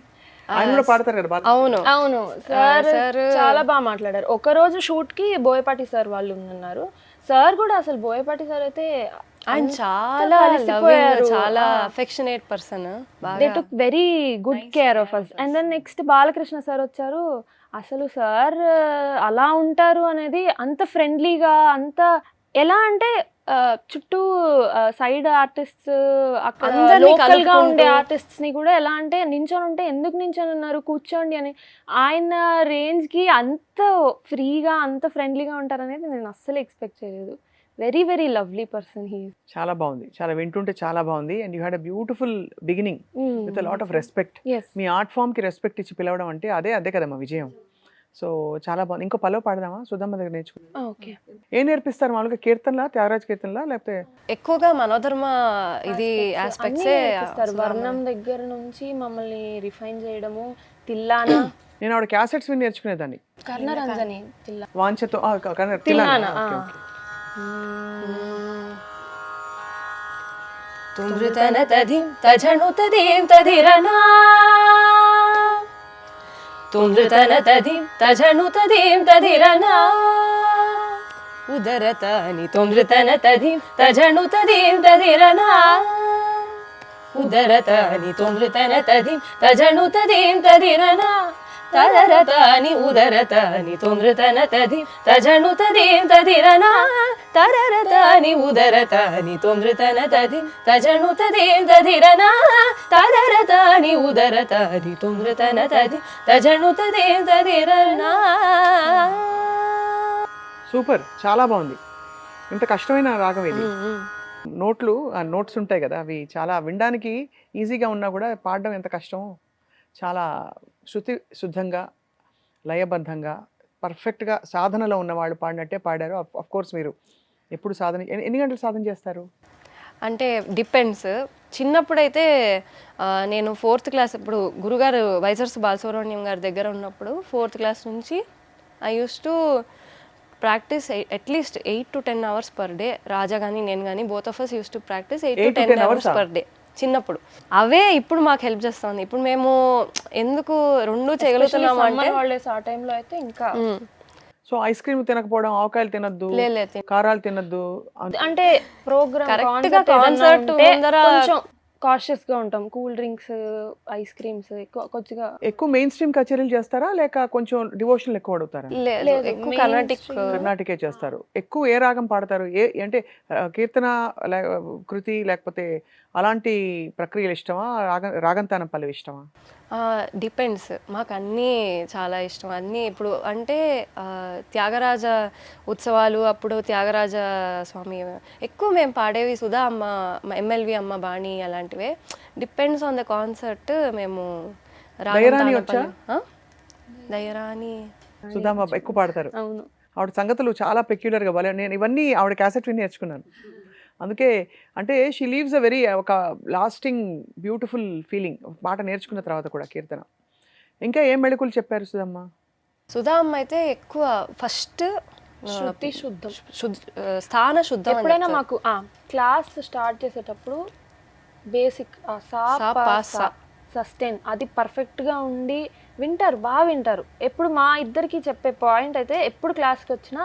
ఆయన కూడా పాడతారు కదా బాగా. అవును సార్ చాలా బాగా మాట్లాడారు. ఒకరోజు షూట్కి బోయపాటి సార్ వాళ్ళు ఉన్నారు. సార్ కూడా అసలు బోయపాటి సార్ అయితే ఆయన చాలా లవింగ్, చాలా affectionate person. They took very good care of us. And then next Balakrishna sir వచ్చారు. అసలు సార్ అలా ఉంటారు అనేది అంత ఫ్రెండ్లీగా, అంత ఎలా అంటే చుట్టూ సైడ్ ఆర్టిస్ట్స్ అక్కడ లోకల్ గా ఉండే ఆర్టిస్ట్స్ ని కూడా ఎలా అంటే నించొని ఉంటే ఎందుకు నించొని ఉన్నారు కూర్చోండి అని, ఆయన రేంజ్ కి అంత ఫ్రీగా అంత ఫ్రెండ్లీగా ఉంటారనేది నేను అస్సలు ఎక్స్పెక్ట్ చేయలేదు. Very very lovely person he. చాలా బాగుంది, చాలా వింటుంటే చాలా బాగుంది. And you had a beautiful beginning with a lot of respect. మీ ఆర్ట్ ఫామ్ కి రెస్పెక్ట్ ఇచ్చి పిలవడం అంటే అదే కదమ్మా విజయం. సో చాలా బాగుంది. ఇంకో పలో పాడదామా? సుధమ్మ దగ్గర నేర్చుకుందాం. ఓకే. ఏం నేర్పిస్తారు మామూలుగా? కీర్తనలా, త్యాగరాజ్ కీర్తనలా, లేకపోతే ఎక్కువగా మనోధర్మ ఇది ఆస్పెక్ట్సే. వర్ణం దగ్గర నుంచి మమ్మల్ని రిఫైన్ చేయడము, తిల్లానా. నేను ఆవిడ క్యాసెట్స్ విని నేర్చుకునేదాన్ని. కర్ణరంజని వాంఛతో తిల్లానా. తుందృతన తధిం తజను తదీం తదిరనా, తుందృతన తధిం తజను తదీం తదిరనా, ఉదరతాని తుందృతన తధిం తజను తదీం తదిరనా, ఉదరతాని తుందృతన తధిం తజను తదీం తదిరనా, తరరతాని ఉదరతాని తుందృతన తధిం తజను తదీం తదిరనా, తరరతాని ఉదరతాని తుందృతన తధిం తజను తదీం తదిరనా, తరరతాని ఉదరతాని తుందృతన తధిం తజను తదీం తదిరనా. సూపర్, చాలా బాగుంది. ఇంత కష్టమైన రాగం ఇది. నోట్స్ ఉంటాయి కదా, అవి చాలా వినడానికి ఈజీగా ఉన్నా కూడా పాడడం ఎంత కష్టమో. చాలా శృతి శుద్ధంగా, లయబద్ధంగా, పర్ఫెక్ట్గా సాధనలో ఉన్నవాళ్ళు పాడినట్టే పాడారు. అఫ్ కోర్స్ మీరు ఎప్పుడు సాధన, ఎన్ని గంటలు సాధన చేస్తారు? అంటే డిపెండ్స్. చిన్నప్పుడైతే నేను 4th క్లాస్ ఇప్పుడు గురుగారు వైజర్స్ బాలసుబ్రహ్మణ్యం గారి దగ్గర ఉన్నప్పుడు 4th క్లాస్ నుంచి I use to practice at least 8 to 10 hours per day. Raja కానీ నేను కానీ both of us use to practice 8 to 10 hours per day చిన్నప్పుడు. అవే ఇప్పుడు మాకు హెల్ప్ చేస్తుంది. ఇప్పుడు మేము ఎందుకు రెండు చేయగలుగుతున్నాము అంటే హాలిడేస్ ఆ టైంలో అయితే ఇంకా. సో ఐస్ క్రీమ్ తినకపోవడం, ఆవకాయలు తినద్దు, కారాలు తినద్దు అంటే ప్రోగ్రామ్ కరెక్ట్ గా కాన్సర్ట్ ముందర కొంచెం కాషియస్ గా ఉంటాం. కూల్ డ్రింక్స్, ఐస్ క్రీమ్స్ కొద్దిగా ఎక్కువ మెయిన్ స్ట్రీమ్ కచేరీలు చేస్తారా, లేక కొంచెం డివోషనల్ ఎక్కువ అడుగుతారా? ఎక్కువ కర్ణాటకే చేస్తారు. ఎక్కువ ఏ రాగం పాడతారు? అంటే కీర్తన కృతి లేకపోతే అలాంటి ప్రక్రియలు ఇష్టమా, రాగంతానం పల్లవి ఇష్టమా? డిపెండ్స్. మాకు అన్నీ చాలా ఇష్టం. అన్నీ ఇప్పుడు అంటే త్యాగరాజ ఉత్సవాలు అప్పుడు త్యాగరాజ స్వామి ఎక్కువ మేము పాడేవి. సుధా అమ్మ, ఎంఎల్వి అమ్మ బాణి అలాంటివే. Depends on the concert. మేము దయరాని సుధామ్మ ఎక్కువ పాడతారు. అవును, ఆవిడ సంగతులు చాలా పెక్యులర్గా భలే. నేను ఇవన్నీ ఆవిడ క్యాసెట్ విని నేర్చుకున్నాను. అందుకే అంటే షీ లీవ్స్ అ వెరీ ఒక లాస్టింగ్ బ్యూటిఫుల్ ఫీలింగ్ పాట నేర్చుకున్న తర్వాత కూడా. కీర్తన ఇంకా ఏం మెళకువలు చెప్పారు సుధమ్మ? సుధా అమ్మ అయితే ఎక్కువ ఫస్ట్ శృతి శుద్ధం, స్థాన శుద్ధం. ఎప్పుడైనా మాకు క్లాస్ స్టార్ట్ చేసేటప్పుడు బేసిక్ సస్టైన్ అది పర్ఫెక్ట్గా ఉండి వింటారు, బాగా వింటారు. ఎప్పుడు మా ఇద్దరికి చెప్పే పాయింట్ అయితే ఎప్పుడు క్లాస్కి వచ్చినా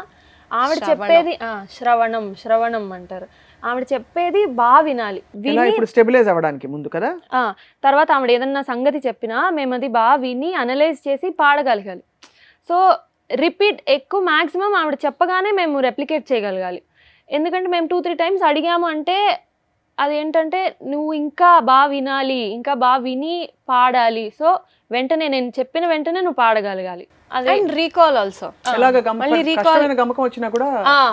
ఆవిడ చెప్పేది శ్రవణం అంటారు. ఆవిడ చెప్పేది బాగా వినాలి. ఇప్పుడు స్టెబిలైజ్ అవ్వడానికి ముందు కదా. తర్వాత ఆవిడ ఏదన్నా సంగతి చెప్పినా మేము అది బాగా విని అనలైజ్ చేసి పాడగలగాలి. సో రిపీట్ ఎక్కువ మ్యాక్సిమం ఆవిడ చెప్పగానే మేము రెప్లికేట్ చేయగలగాలి. ఎందుకంటే మేము 2-3 times అడిగాము అంటే అదేంటంటే నువ్వు ఇంకా బాగా వినాలి, ఇంకా బాగా విని పాడాలి. సో వెంటనే నేను చెప్పిన వెంటనే నువ్వు పాడగలగాలి. అదే అండ్ రీకాల్ ఆల్సో. ఎలాగ మళ్ళీ recall- కష్టమైన గమకం వచ్చినా కూడా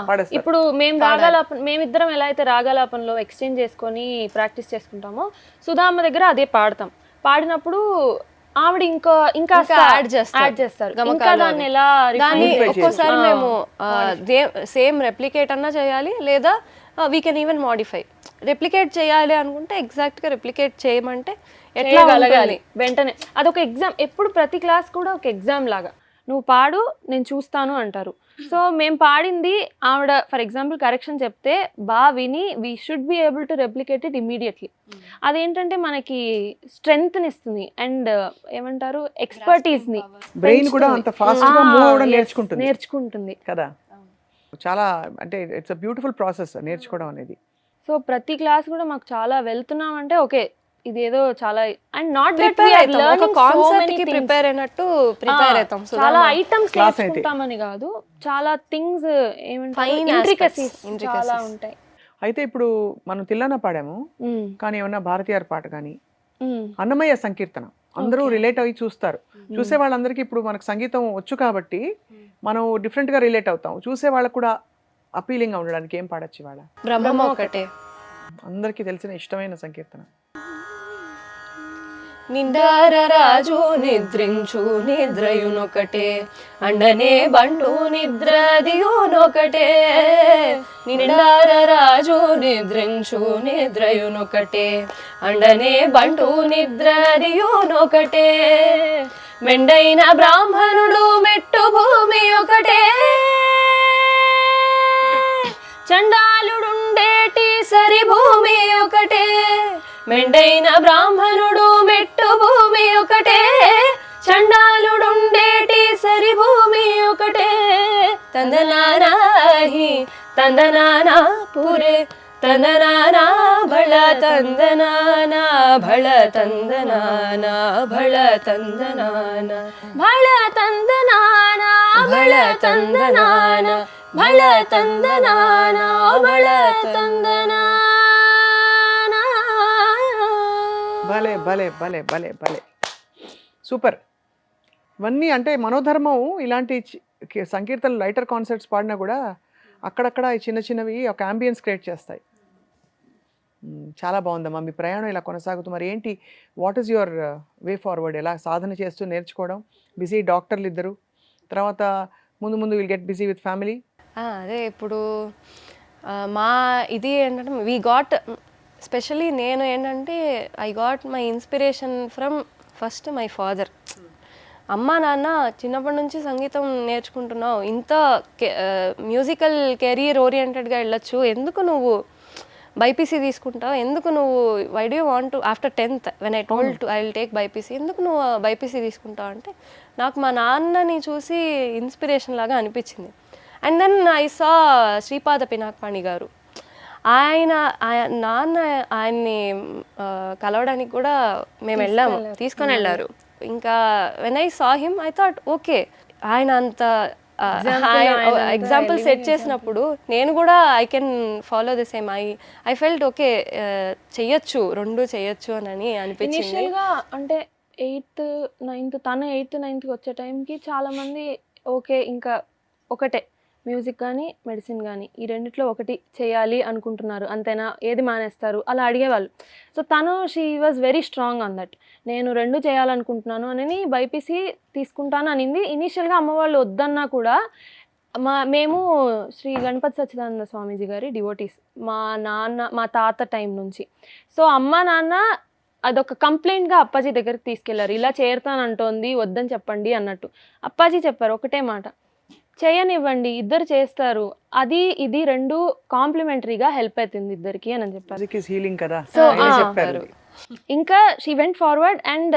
పాడేస్తారు. ఇప్పుడు మేమిద్దరం ఎలా అయితే రాగాలాపనలో ఎక్స్చేంజ్ చేసుకొని ప్రాక్టీస్ చేసుకుంటామో సుధామ్మ దగ్గర అదే పాడతాం. పాడినప్పుడు ఆవిడ ఇంకా ఇంకా యాడ్ చేస్తారు. ఇంకా దాన్ని ఎలా దాన్ని Modify ఒక్కోసారి చేసి. మేము సేమ్ రెప్లికేట్ అన్నా చేయాలి, లేదా we can even modify. Replicate చేయాలి అనుకుంటే ఎగ్జాక్ట్ గా రెప్లికేట్ చేయమంటే ఎట్లా చేయగలగాలి ఉంటుంది? వెంటనే. అదొక ఎగ్జామ్. ఎప్పుడు ప్రతి క్లాస్ కూడా ఒక ఎగ్జామ్ లాగా, నువ్వు పాడు నేను చూస్తాను అంటారు. సో మేము పాడింది ఆవిడ ఫర్ ఎగ్జాంపుల్ కరెక్షన్ చెప్తే బాగా విని we should be able to replicate it immediately. అదేంటంటే మనకి స్ట్రెంగ్త్ని ఇస్తుంది అండ్ ఏమంటారు ఎక్స్పర్టీస్ని బ్రెయిన్ కూడా అంత ఫాస్ట్ గా మూవ్ అవ్వడం నేర్చుకుంటుంది కదా. చాలా అంటే ఇట్స్ అ బ్యూటిఫుల్ ప్రాసెస్ నేర్చుకోవడం అనేది. సో ప్రతి క్లాస్ కూడా మాకు చాలా వెళ్తున్నాం అంటే ఓకే ఇదేదో చాలా and not that Prepare we are అవుతాం. ఒక లెర్నింగ్ సో కాన్సెప్ట్ మెనీ కి థింగ్స్. ప్రిపేర్ అయినట్టు ప్రిపేర్ అవుతాం. సో చాలా ఐటమ్స్ class అయితే. నేర్చుకుంటామని కాదు, చాలా థింగ్స్ ఏమంటారు Fine ఇంట్రికసీస్ aspects, చాలా intricacies. ఉంటాయి. అయితే ఇప్పుడు మనం తిల్లన పాడాము, మ్మ్. కానీ ఏమన్నా భారతీయార్ పాట కానీ మ్మ్. అన్నమయ్య సంకీర్తన అందరూ Okay. రిలేట్ అయ్యి చూస్తారు. చూసే వాళ్ళందరికీ ఇప్పుడు మనకు సంగీతం వచ్చు కాబట్టి మనం డిఫరెంట్ గా రిలేట్ అవుతాం. చూసే వాళ్ళకు కూడా అపీలింగ్ గా ఉండడానికి ఏం పాడొచ్చు వాళ్ళ బ్రహ్మం ఒకటే. అందరికీ తెలిసిన ఇష్టమైన సంకీర్తన. నిండార రాజు నిద్రించు నిద్రయునొకటే, అండనే బంటు నిద్రదియునొకటే. నిండార రాజు నిద్రించు నిద్రయునొకటే, అండనే బంటు నిద్రదియునొకటే. మెండైన బ్రాహ్మణుడు మెట్టు భూమి ఒకటే, చండాలుడుండేటి సరి భూమి ఒకటే. మెండైన బ్రాహ్మణుడు మెట్టు భూమి ఒకటే, చండాలుడుండేటి సరి భూమి ఒకటే. తందనానాహి తందనానా పురే తందనానా భళ తందనానా భళ తందనానా భళ తందనానా భళ తందనానా భళ తందనానా భళ తందనానా భళ తందనానా. భలే భలే భలే భలే భలే సూపర్. ఇవన్నీ అంటే మనోధర్మం ఇలాంటి సంకీర్తనలు లైటర్ కాన్సర్ట్స్ పాడినా కూడా అక్కడక్కడ ఈ చిన్న చిన్నవి ఒక అంబియన్స్ క్రియేట్ చేస్తాయి. చాలా బాగుందమ్మా మీ ప్రయాణం ఇలా కొనసాగుతూ. మరి ఏంటి what is your way forward? ఎలా సాధన చేస్తూ నేర్చుకోవడం, బిజీ డాక్టర్లు ఇద్దరు, తర్వాత ముందు ముందు will get busy with family. అదే ఇప్పుడు మా ఇది ఏంటంటే వీ గాట్ స్పెషలీ నేను ఏంటంటే I got my inspiration from first my father. అమ్మ నాన్న చిన్నప్పటి నుంచి సంగీతం నేర్చుకుంటున్నావు, ఇంత మ్యూజికల్ కెరీర్ ఓరియంటెడ్గా వెళ్ళొచ్చు, ఎందుకు నువ్వు బైపీసీ తీసుకుంటావు, ఎందుకు నువ్వు why do you want to after 10th when I told to I will take BiPC, ఎందుకు నువ్వు బైపీసీ తీసుకుంటావు అంటే నాకు మా నాన్నని చూసి ఇన్స్పిరేషన్ లాగా అనిపించింది. And then I saw Sripada Pinakapani గారు, నాన్న ఆయన్ని కలవడానికి కూడా మేము వెళ్ళాము, తీసుకొని వెళ్ళారు. ఇంకా when I saw him I thought okay ఆయన అంత ఎగ్జాంపుల్ సెట్ చేసినప్పుడు నేను కూడా I can follow the same. I felt okay చెయ్యొచ్చు, రెండు చెయ్యొచ్చు అని అనిపించింది. ఇనిషియల్గా అంటే 8th 9th తను 8th 9th వచ్చే టైంకి చాలామంది ఓకే ఇంకా ఒకటే మ్యూజిక్ కానీ మెడిసిన్ కానీ ఈ రెండిట్లో ఒకటి చేయాలి అనుకుంటున్నారు అంతేనా, ఏది మానేస్తారు అలా అడిగేవాళ్ళు. సో తను she was very strong on that, నేను రెండు చేయాలనుకుంటున్నాను అని బైపీసీ తీసుకుంటాను అనింది. ఇనీషియల్గా అమ్మ వాళ్ళు వద్దన్నా కూడా మేము శ్రీ గణపతి సచ్చిదానంద స్వామీజీ గారి డివోటీస్, మా తాత టైం నుంచి. సో అమ్మ నాన్న అదొక కంప్లైంట్గా అప్పాజీ దగ్గరికి తీసుకెళ్లారు, ఇలా చేరుతానంటోంది వద్దని చెప్పండి అన్నట్టు. అప్పాజీ చెప్పారు ఒకటే మాట, చేయనివ్వండి ఇద్దరు చేస్తారు, అది ఇది రెండు కాంప్లిమెంటరీగా హెల్ప్ అవుతుంది ఇద్దరికి అని చెప్పారు. హీలింగ్ కదా. So, చెప్పారు. ఇంకా షీ వెంట్ ఫార్వర్డ్ అండ్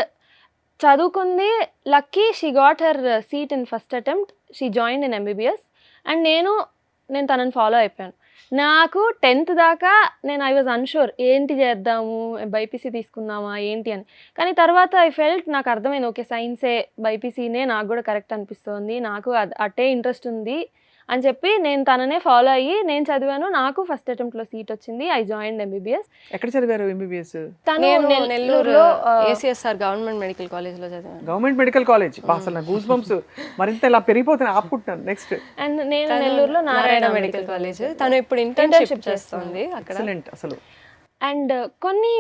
చదువుకుంది. Lucky she got her seat in first attempt, she join in MBBS. And నేను తనని ఫాలో అయిపోయాను. నాకు 10th దాకా నేను ఐ వాజ్ అన్షూర్ ఏంటి చేద్దాము, బైపీసీ తీసుకుందామా ఏంటి అని. కానీ తర్వాత ఐ ఫెల్ట్ నాకు అర్థమైంది ఓకే సైన్సే బైపీసీనే నాకు కూడా కరెక్ట్ అనిపిస్తుంది, నాకు అట్టే ఇంట్రెస్ట్ ఉంది అని చెప్పి నేను తననే ఫాలో అయ్యి నేను చదివాను. నాకు ఫస్ట్ అటెంప్ట్లో సీట్ వచ్చింది. I join MBBS. ఎక్కడ చదివారు MBBS? తను నేను నెల్లూరులో ACSR గవర్నమెంట్ మెడికల్ కాలేజ్లో చదివాను. Government medical college. అసలు నా గూస్ బంప్స్ మరింత ఇలా పెరిగిపోతున్నాయి, ఆపుకుంటున్నాను. నెక్స్ట్ అండ్ నేను నెల్లూరులో నారాయణ మెడికల్ కాలేజ్. తను ఇప్పుడు ఇంటర్న్షిప్ చేస్తుంది అక్కడ. ఎక్సలెంట్ అసలు. అండ్ కొన్ని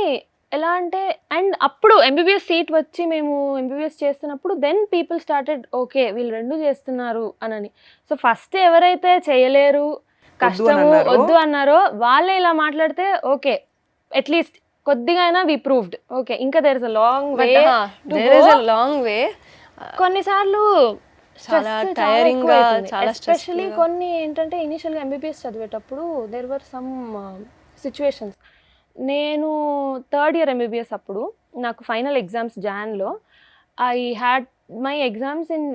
ఎలా అంటే అండ్ అప్పుడు MBBS సీట్ వచ్చి మేము MBBS చేస్తున్నప్పుడు దెన్ పీపుల్ స్టార్టెడ్ ఓకే వీళ్ళు రెండు చేస్తున్నారు అని. సో ఫస్ట్ ఎవరైతే చేయలేరు, కష్టము వద్దు అన్నారో వాళ్ళే ఇలా మాట్లాడితే ఓకే అట్లీస్ట్ కొద్దిగా అయినా వి ప్రూవ్డ్ ఓకే ఇంకా there is a long way. కొన్నిసార్లు చాలా టైరింగ్ గా, చాలా ఎస్పెషల్లీ కొన్ని ఏంటంటే ఇనిషియల్గా MBBS చదివేటప్పుడు దేర్ వర్ సమ్ సిచ్యువేషన్స్. నేను థర్డ్ ఇయర్ MBBS అప్పుడు నాకు ఫైనల్ ఎగ్జామ్స్ జాన్లో, I had my exams in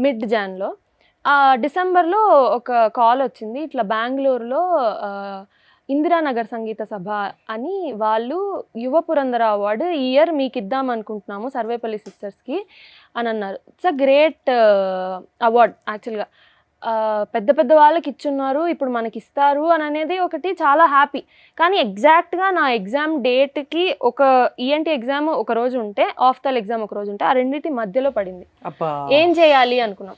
mid జాన్లో. డిసెంబర్లో ఒక కాల్ వచ్చింది, ఇట్లా బెంగళూరులో ఇందిరానగర్ సంగీత సభ అని వాళ్ళు యువ పురంధర అవార్డు ఈ ఇయర్ మీకు ఇద్దాం అనుకుంటున్నాము సర్వేపల్లి సిస్టర్స్కి అని అన్నారు. ఇట్స్ అ గ్రేట్ అవార్డ్ యాక్చువల్గా. పెద్ద పెద్ద వాళ్ళకి ఇచ్చున్నారు, ఇప్పుడు మనకి ఇస్తారు అని అనేది ఒకటి చాలా హ్యాపీ. కానీ ఎగ్జాక్ట్గా నా ఎగ్జామ్ డేట్కి ఒక ENT ఎగ్జామ్ ఒక రోజు ఉంటే, ఆఫ్థల్ ఎగ్జామ్ ఒక రోజు ఉంటే, ఆ రెండింటి మధ్యలో పడింది. ఏం చేయాలి అనుకున్నాం.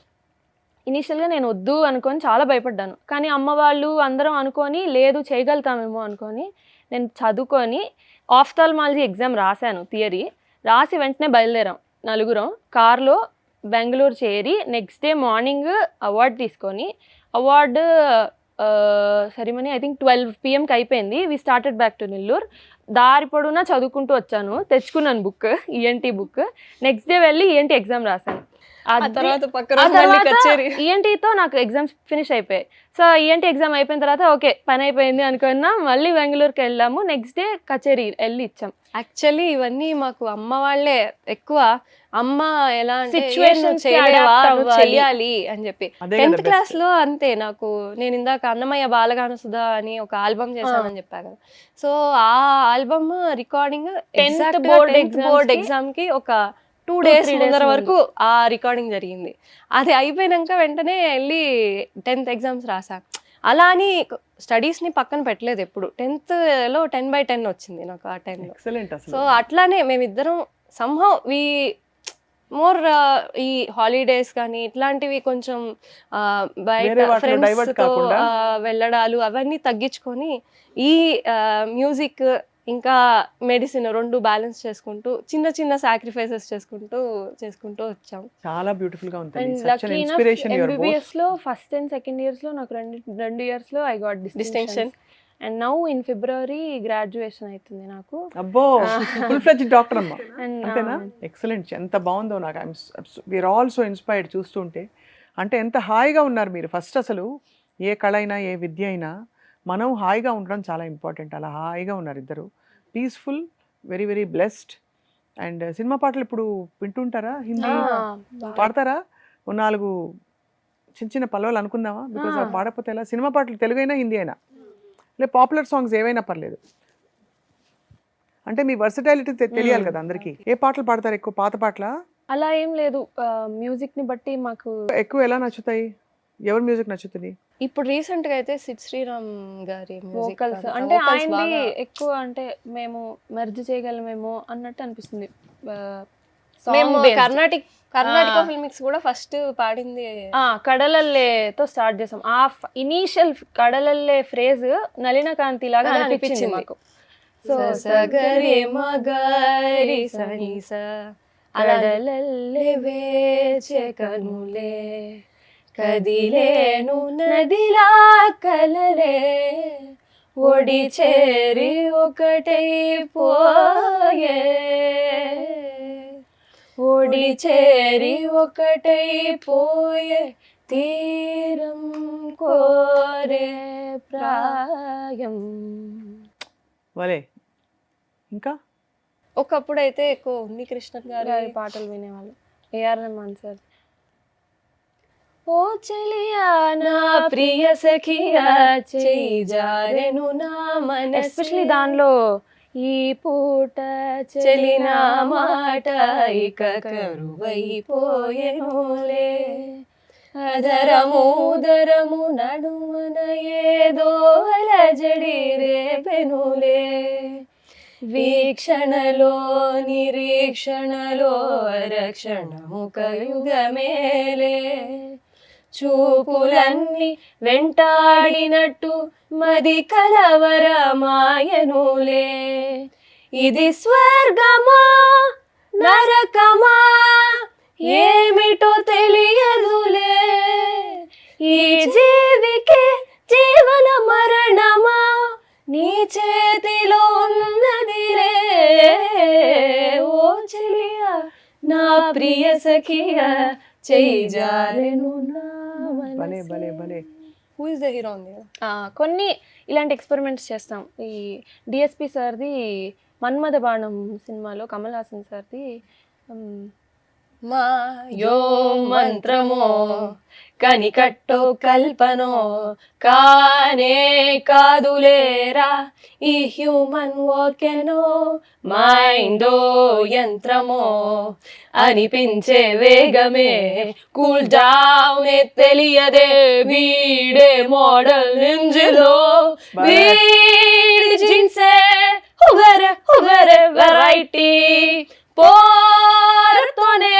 ఇనీషియల్గా నేను వద్దు అనుకొని చాలా భయపడ్డాను. కానీ అమ్మ వాళ్ళు అందరం అనుకొని లేదు చేయగలుగుతామేమో అనుకొని నేను చదువుకొని ఆఫ్థాల్మాలజీ ఎగ్జామ్ రాశాను, థియరీ రాసి వెంటనే బయలుదేరాం నలుగురం కార్లో బెంగళూరు చేరి. నెక్స్ట్ డే మార్నింగ్ అవార్డు తీసుకొని, award ceremony I think 12 PM అయిపోయింది. We started back to Nellore. దారి పొడవునా చదువుకుంటూ వచ్చాను, తెచ్చుకున్నాను book, ENT book. Next day వెళ్ళి ENT ఎగ్జామ్ రాశాను. ENTతో నాకు ఎగ్జామ్స్ ఫినిష్ అయిపోయాయి. సో ENT ఎగ్జామ్ అయిపోయిన తర్వాత ఓకే పని అయిపోయింది అనుకున్నా, మళ్ళీ బెంగళూరుకి వెళ్ళాము. నెక్స్ట్ డే కచేరీ వెళ్ళి ఇచ్చాం. యాక్చువల్లీ ఇవన్నీ మాకు అమ్మ వాళ్ళే ఎక్కువ, అమ్మ ఎలా సిచ్యువేషన్స్ చెయ్యాలి అని చెప్పి. 10th క్లాస్లో అంతే నాకు, నేను ఇందాక అన్నమయ్య బాలగాన సుధా అని ఒక ఆల్బమ్ చేశానని చెప్పా కదా. సో ఆ ఆల్బమ్ రికార్డింగ్ 10th బోర్డ్ ఎగ్జామ్కి ఒక 2 days ముందర వరకు ఆ రికార్డింగ్ జరిగింది. అది అయిపోయినాక వెంటనే వెళ్ళి 10th ఎగ్జామ్స్ రాశాను. అలా అని స్టడీస్ని పక్కన పెట్టలేదు ఎప్పుడు. 10thలో 10/10 వచ్చింది నాకు ఆ టైంలో. సో అట్లానే మేమిద్దరం సమ్హౌ వి మోర్ ఈ హాలిడేస్ కానీ ఇట్లాంటివి కొంచెం బయట ఫ్రెండ్స్తో వెళ్ళడాలు అవన్నీ తగ్గించుకొని ఈ మ్యూజిక్ ఇంకా మెడిసిన్ రెండు బ్యాలెన్స్ చేసుకుంటూ చిన్న చిన్న సాక్రిఫైసెస్ చేసుకుంటూ వచ్చాం. చాలా బ్యూటిఫుల్ గా ఉంది. MBBS లో ఫస్ట్ అండ్ సెకండ్ ఇయర్స్ లో నాకు రెండు ఇయర్స్ లో I got distinction. And now in February graduation అవుతుంది నాకు. అబ్బో ఫుల్ ఫ్లెడ్జ్డ్ డాక్టర్ అమ్మా, అంతేనా? ఎక్సలెంట్. ఎంత బాగుందో నాకు. వీఆర్ ఆల్ సో ఇన్స్పైర్డ్ చూస్తుంటే. అంటే ఎంత హాయిగా ఉన్నారు మీరు. ఫస్ట్ అసలు ఏ కళ అయినా ఏ విద్య అయినా మనం హాయిగా ఉండడం చాలా ఇంపార్టెంట్. అలా హాయిగా ఉన్నారు ఇద్దరు, peaceful, very very blessed. And cinema పాటలు ఇప్పుడు వింటుంటారా? హిందీ పాడతారా? 4 చిన్న చిన్న పల్లవులు అనుకుందామా? బికాస్ అవి పాడకపోతే ఎలా? సినిమా పాటలు తెలుగు అయినా హిందీ అయినా, లేదా పాపులర్ సాంగ్స్ ఏవైనా పర్లేదు. అంటే మీ వర్సటాలిటీ తెలియాలి కదా అందరికీ. ఏ పాటలు పాడతారు ఎక్కువ? పాత పాటల? అలా ఏం లేదు, మ్యూజిక్ని బట్టి మాకు ఎక్కువ ఎలా నచ్చుతాయి? ఎవరి మ్యూజిక్ నచ్చుతుంది? ఇప్పుడు రీసెంట్ గా అయితే సిద్ శ్రీరామ్ గారి వోకల్స్ అంటే ఆయనది ఎక్కువ, అంటే మేము మెర్జ్ చేయగలమేమో అన్నట్టు అనిపిస్తుంది. మేము కర్ణాటక ఫిల్మిక్స్ కూడా ఫస్ట్ పాడింది కడలల్లేతో స్టార్ట్ చేసాం. ఆ ఇనీషియల్ కడలల్లే ఫ్రేజ్ నలిన కాంతి లాగా అనిపించింది మాకు. సో సగరే మగరి సనిస అలలల్లే వేచే కనులే కదిలేను నదిలా కలలే ఒడి చేరి ఒకటై పోయే ఒడి చేరి ఒకటై పోయే తీరం కోరే ప్రాయం. వలే. ఇంకా ఒకప్పుడైతే ఎక్కువ ఉన్ని కృష్ణన్ గారి పాటలు వినేవాళ్ళు. AR Rahman sir. ఓ చెలియా నా ప్రియ సఖియా చెయ్యి జారెను నా మనసు. ఎస్పెషల్లీ దానిలో ఈ పూట చెలిన మాట ఇక కరువైపోయేనులే అదరము నడుమన ఏదో అలజడి రేపెనులే వీక్షణలో నిరీక్షణలో రక్షణము కయుగమేలే చూపులన్నీ వెంటాడినట్టు మది కలవరమాయనులే ఇది స్వర్గమా నరకమా ఏమిటో తెలియదులే ఈ జీవికి జీవన మరణమా నీ చేతిలో ఉన్నదిలే ఓ చెలియా నా ప్రియ సఖియా చెయ్యి జారెను నా భలే మనసే. భలే భలే. Who is the hero on there? కొన్ని ఇలాంటి ఎక్స్పెరిమెంట్స్ చేస్తాం. ఈ డిఎస్పి సార్ది మన్మథ బాణం సినిమాలో కమల్ హాసన్ సార్ది మాయో మంత్రమో కనికట్టో కల్పనో కానే కాదులేరా ఈ హ్యూమన్ వాకెనో మైండో యంత్రమో అనిపించే వేగమే కూల్ డౌన్ తెలియదే వీడే మోడల్ ఇంజిలో వీడి జిన్సే హుగరే వెరైటీ పోరుతోనే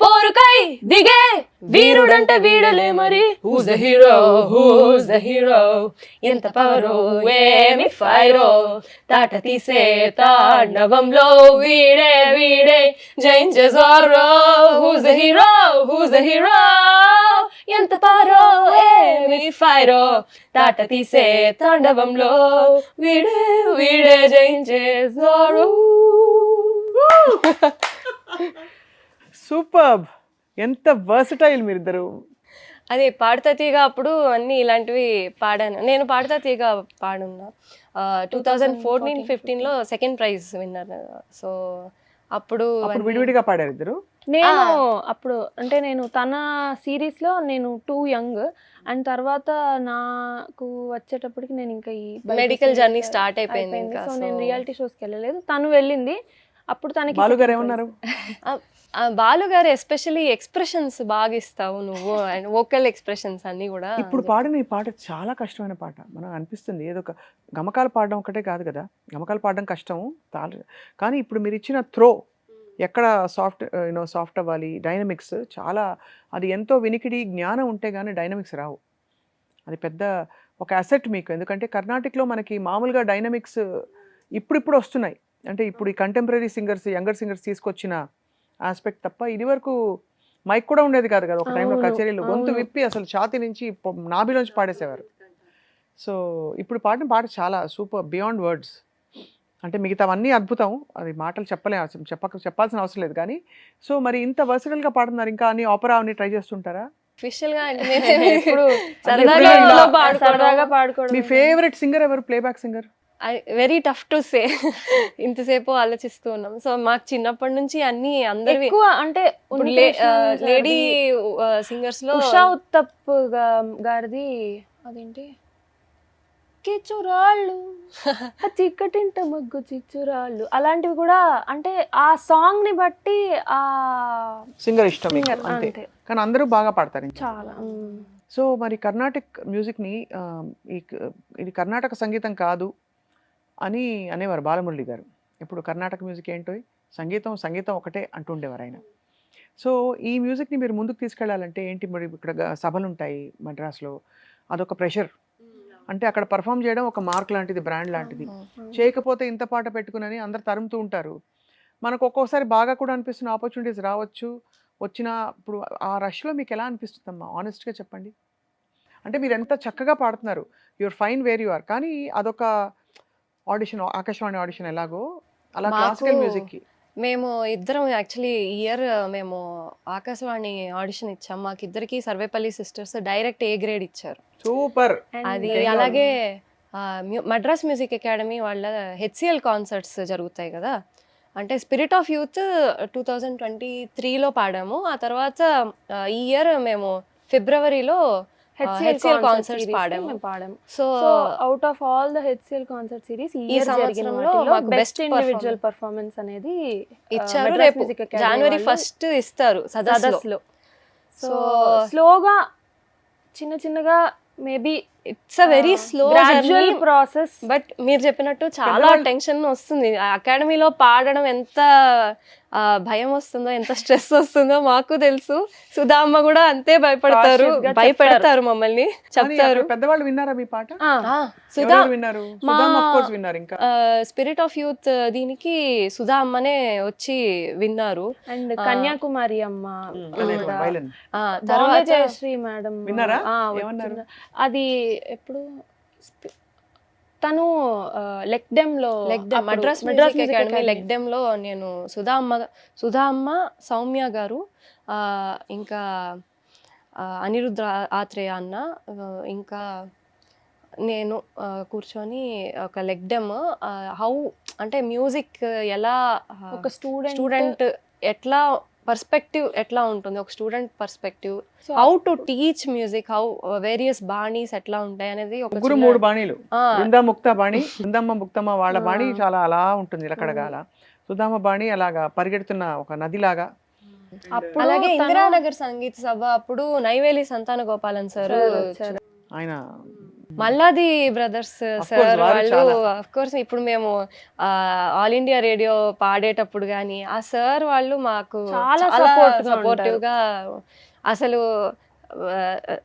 పోరుకై దిగే వీరుడంటే వీడలే మరి హూజ్ ద హీరో ఎంత పవరో ఏమి ఫైరో తాట తీసే తాండవంలో వీడే జయించే జోరో హూజ్ ద హీరో ఎంత పవరో ఏమి ఫైరో తాట తీసే తాండవంలో వీడే జయించే జోరో. సూపర్. ఎంత వర్సటైల్ మీరిద్దరు. అదే పాడుతా తీగ అప్పుడు అన్ని ఇలాంటివి పాడాను. నేను పాడుతా తీగ పాడున్నా 2014-15లో సెకండ్ ప్రైజ్ విన్నర్. సో అప్పుడు అప్పుడు విడివిడిగా పాడారు ఇద్దరు. నేను అప్పుడు అంటే నేను తన సిరీస్లో నేను 2 యంగ్ అండ్ తర్వాత నాకు వచ్చేటప్పటికి నేను ఇంకా ఈ మెడికల్ జర్నీ స్టార్ట్ అయిపోయింది ఇంకా. సో నేను రియాలిటీ షోస్కి వెళ్ళలేదు, తను వెళ్ళింది. అప్పుడు తనకి బాలుగారు ఏమన్నారు? బాలు గారు ఎస్పెషల్లీ ఎక్స్ప్రెషన్స్ బాగా ఇస్తావు నువ్వు అండ్ వోకల్ ఎక్స్ప్రెషన్స్ అన్ని కూడా. ఇప్పుడు పాడిన ఈ పాట చాలా కష్టమైన పాట. మనకు అనిపిస్తుంది ఏదో ఒక గమకాలు పాడడం ఒకటే కాదు కదా, గమకాలు పాడడం కష్టం కానీ ఇప్పుడు మీరు ఇచ్చిన త్రో ఎక్కడ సాఫ్ట్ అవ్వాలి, డైనమిక్స్ చాలా, అది ఎంతో వినికిడి జ్ఞానం ఉంటే కానీ డైనమిక్స్ రావు. అది పెద్ద ఒక అసెట్ మీకు. ఎందుకంటే కర్ణాటకలో మనకి మామూలుగా డైనమిక్స్ ఇప్పుడు వస్తున్నాయి. అంటే ఇప్పుడు ఈ కంటెంపరీ సింగర్స్, యంగర్ సింగర్స్ తీసుకొచ్చిన ఆస్పెక్ట్ తప్ప ఇది వరకు మైక్ కూడా ఉండేది కాదు కదా. ఒక టైంలో కచేరీలు గొంతు విప్పి అసలు ఛాతీ నుంచి నాభిలోంచి పాడేసేవారు. సో ఇప్పుడు పాడిన పాట చాలా సూపర్, బియాండ్ వర్డ్స్. అంటే మిగతావన్నీ అద్భుతం, అది మాటలు చెప్పాల్సిన అవసరం లేదు కానీ. సో మరి ఇంత వర్సటైల్గా పాడుతున్నారు, ఇంకా అన్ని ఆపరా అన్ని ట్రై చేస్తుంటారా? అఫీషియల్ గా అంటే ఇప్పుడు సరదాగా పాడుకోవడం. మీ ఫేవరెట్ సింగర్ ఎవరు, playback singer? Very tough to say. ఇంతసేపు ఆలోచిస్తూ ఉన్నాం. సో మాకు చిన్నప్పటి నుంచి అన్ని అందరివి ఎక్కువ అంటే లేడీ సింగర్స్ లో ఉషా ఉత్తప్ గారిది అదేంటి చిచ్చురాళ్ళు చిక్కటింట మగ్గు చిచ్చురాళ్ళు, అలాంటివి కూడా అంటే ఆ సాంగ్ ని బట్టి ఆ సింగర్ ఇష్టం మీకు, singer, అంతే. అంతే. కానీ అందరూ బాగా పాడతారు ఇంకా. చాలా సో మరి కర్ణాటక మ్యూజిక్ని ఇది కర్ణాటక సంగీతం కాదు అని అనేవారు బాలమురళి గారు. ఇప్పుడు కర్ణాటక మ్యూజిక్ ఏంటో సంగీతం ఒకటే అంటుండేవారు ఆయన. సో ఈ మ్యూజిక్ని మీరు ముందుకు తీసుకెళ్లాలంటే ఏంటి, మరి ఇక్కడ సభలు ఉంటాయి మద్రాసులో, అదొక ప్రెషర్. అంటే అక్కడ పర్ఫామ్ చేయడం ఒక మార్క్ లాంటిది, బ్రాండ్ లాంటిది. చేయకపోతే ఇంత పాట పెట్టుకుని అందరు తరుముతూ ఉంటారు. మనకు ఒక్కోసారి బాగా కూడా అనిపిస్తున్న ఆపర్చునిటీస్ రావచ్చు. ఇప్పుడు ఆ రష్లో మీకు ఎలా అనిపిస్తుందమ్మా, ఆనెస్ట్గా చెప్పండి. అంటే మీరు ఎంత చక్కగా పాడుతున్నారు, your fine where you are, కానీ అదొక ఆడిషన్, ఆకాశవాణి ఆడిషన్ ఎలాగో అలా క్లాసికల్ మ్యూజిక్కి. మేము ఇద్దరం యాక్చువల్లీ ఇయర్ మేము ఆకాశవాణి ఆడిషన్ ఇచ్చాం. మాకిద్దరికి Sarvepalli sisters direct A grade ఇచ్చారు. సూపర్. అది అలాగే మద్రాస్ మ్యూజిక్ అకాడమీ వాళ్ళ హెచ్సిఎల్ కాన్సర్ట్స్ జరుగుతాయి కదా, అంటే స్పిరిట్ ఆఫ్ యూత్ 2023లో పాడాము. ఆ తర్వాత ఈ ఇయర్ మేము ఫిబ్రవరిలో హెచ్సిఎల్ కాన్సర్ట్స్ పాడాము. So out of all the HCL concert series ఈ సంవత్సరంలో మాకు బెస్ట్ ఇండివిజువల్ పర్ఫార్మెన్స్ అనేది ఇచ్చారు. రేపు జనవరి 1 ఇస్తారు సదస్సులో. సో స్లోగా చిన్న చిన్నగా maybe it's a very slow gradual process. But మీరు చెప్పినట్టు చాలా పెద్దవాళ్ళు- టెన్షన్ వస్తుంది. అకాడమీలో పాడడం ఎంత భయం వస్తుందో, ఎంత స్ట్రెస్ వస్తుందో మాకు తెలుసు. సుధా అమ్మ కూడా అంతే భయపడతారు, Cautious గా భయపెడతారు మమ్మల్ని, కానీ చెప్తారు. అక్కడ పెద్దవాళ్ళు విన్నారా మీ పాట? సుధా ఎవరెవరు విన్నారు? సుధామ్ of course విన్నారు. ఇంకా స్పిరిట్ ఆఫ్ యూత్ దీనికి సుధా అమ్మనే వచ్చి విన్నారు. అండ్ కన్యాకుమారి అమ్మ కూడా. వైలన్ బాంబే తర్వాత జయశ్రీ మేడం విన్నారా? ఏమన్నారు? అది ఎప్పుడు తను లెక్డెమ్ లో మద్రాస్ మ్యూజిక్ అకాడమీ లెక్డెమ్ లో నేను సుధా అమ్మ, సౌమ్య గారు, ఇంకా అనిరుద్ధ ఆత్రేయ అన్న, ఇంకా నేను కూర్చొని ఒక లెక్డెమ్ హౌ అంటే మ్యూజిక్ ఎలా ఒక స్టూడెంట్ ఎట్లా పర్స్పెక్టివ్ ఎట్లా ఉంటుంది, ఒక student perspective, how to teach music, how various బాణీస్ ఎట్లా ఉంటాయి అనేది ఒక ముగ్గురు చిన్న- 3 బాణీలు. ఆ, బృందా ముక్త బాణి, బృందమ్మ ముక్తమ్మ వాళ్ళ బాణి చాలా అలా ఉంటుంది రకరకాల. సుధామ బాణి అలాగా పరిగెడుతున్న ఒక నదిలాగా. అప్పుడు అలాగే తను- ఇందిరానగర్ సంగీత సభ అప్పుడు నైవేలి సంతాన గోపాలన్ సార్, వచ్చారు. ఆయన మల్లాది బ్రదర్స్ course, సార్ వారు వాళ్ళు చాలా. అఫ్ కోర్స్ ఇప్పుడు మేము ఆల్ ఇండియా రేడియో పాడేటప్పుడు కానీ ఆ సార్ వాళ్ళు మాకు చాలా చాలా support గా supportive గా అసలు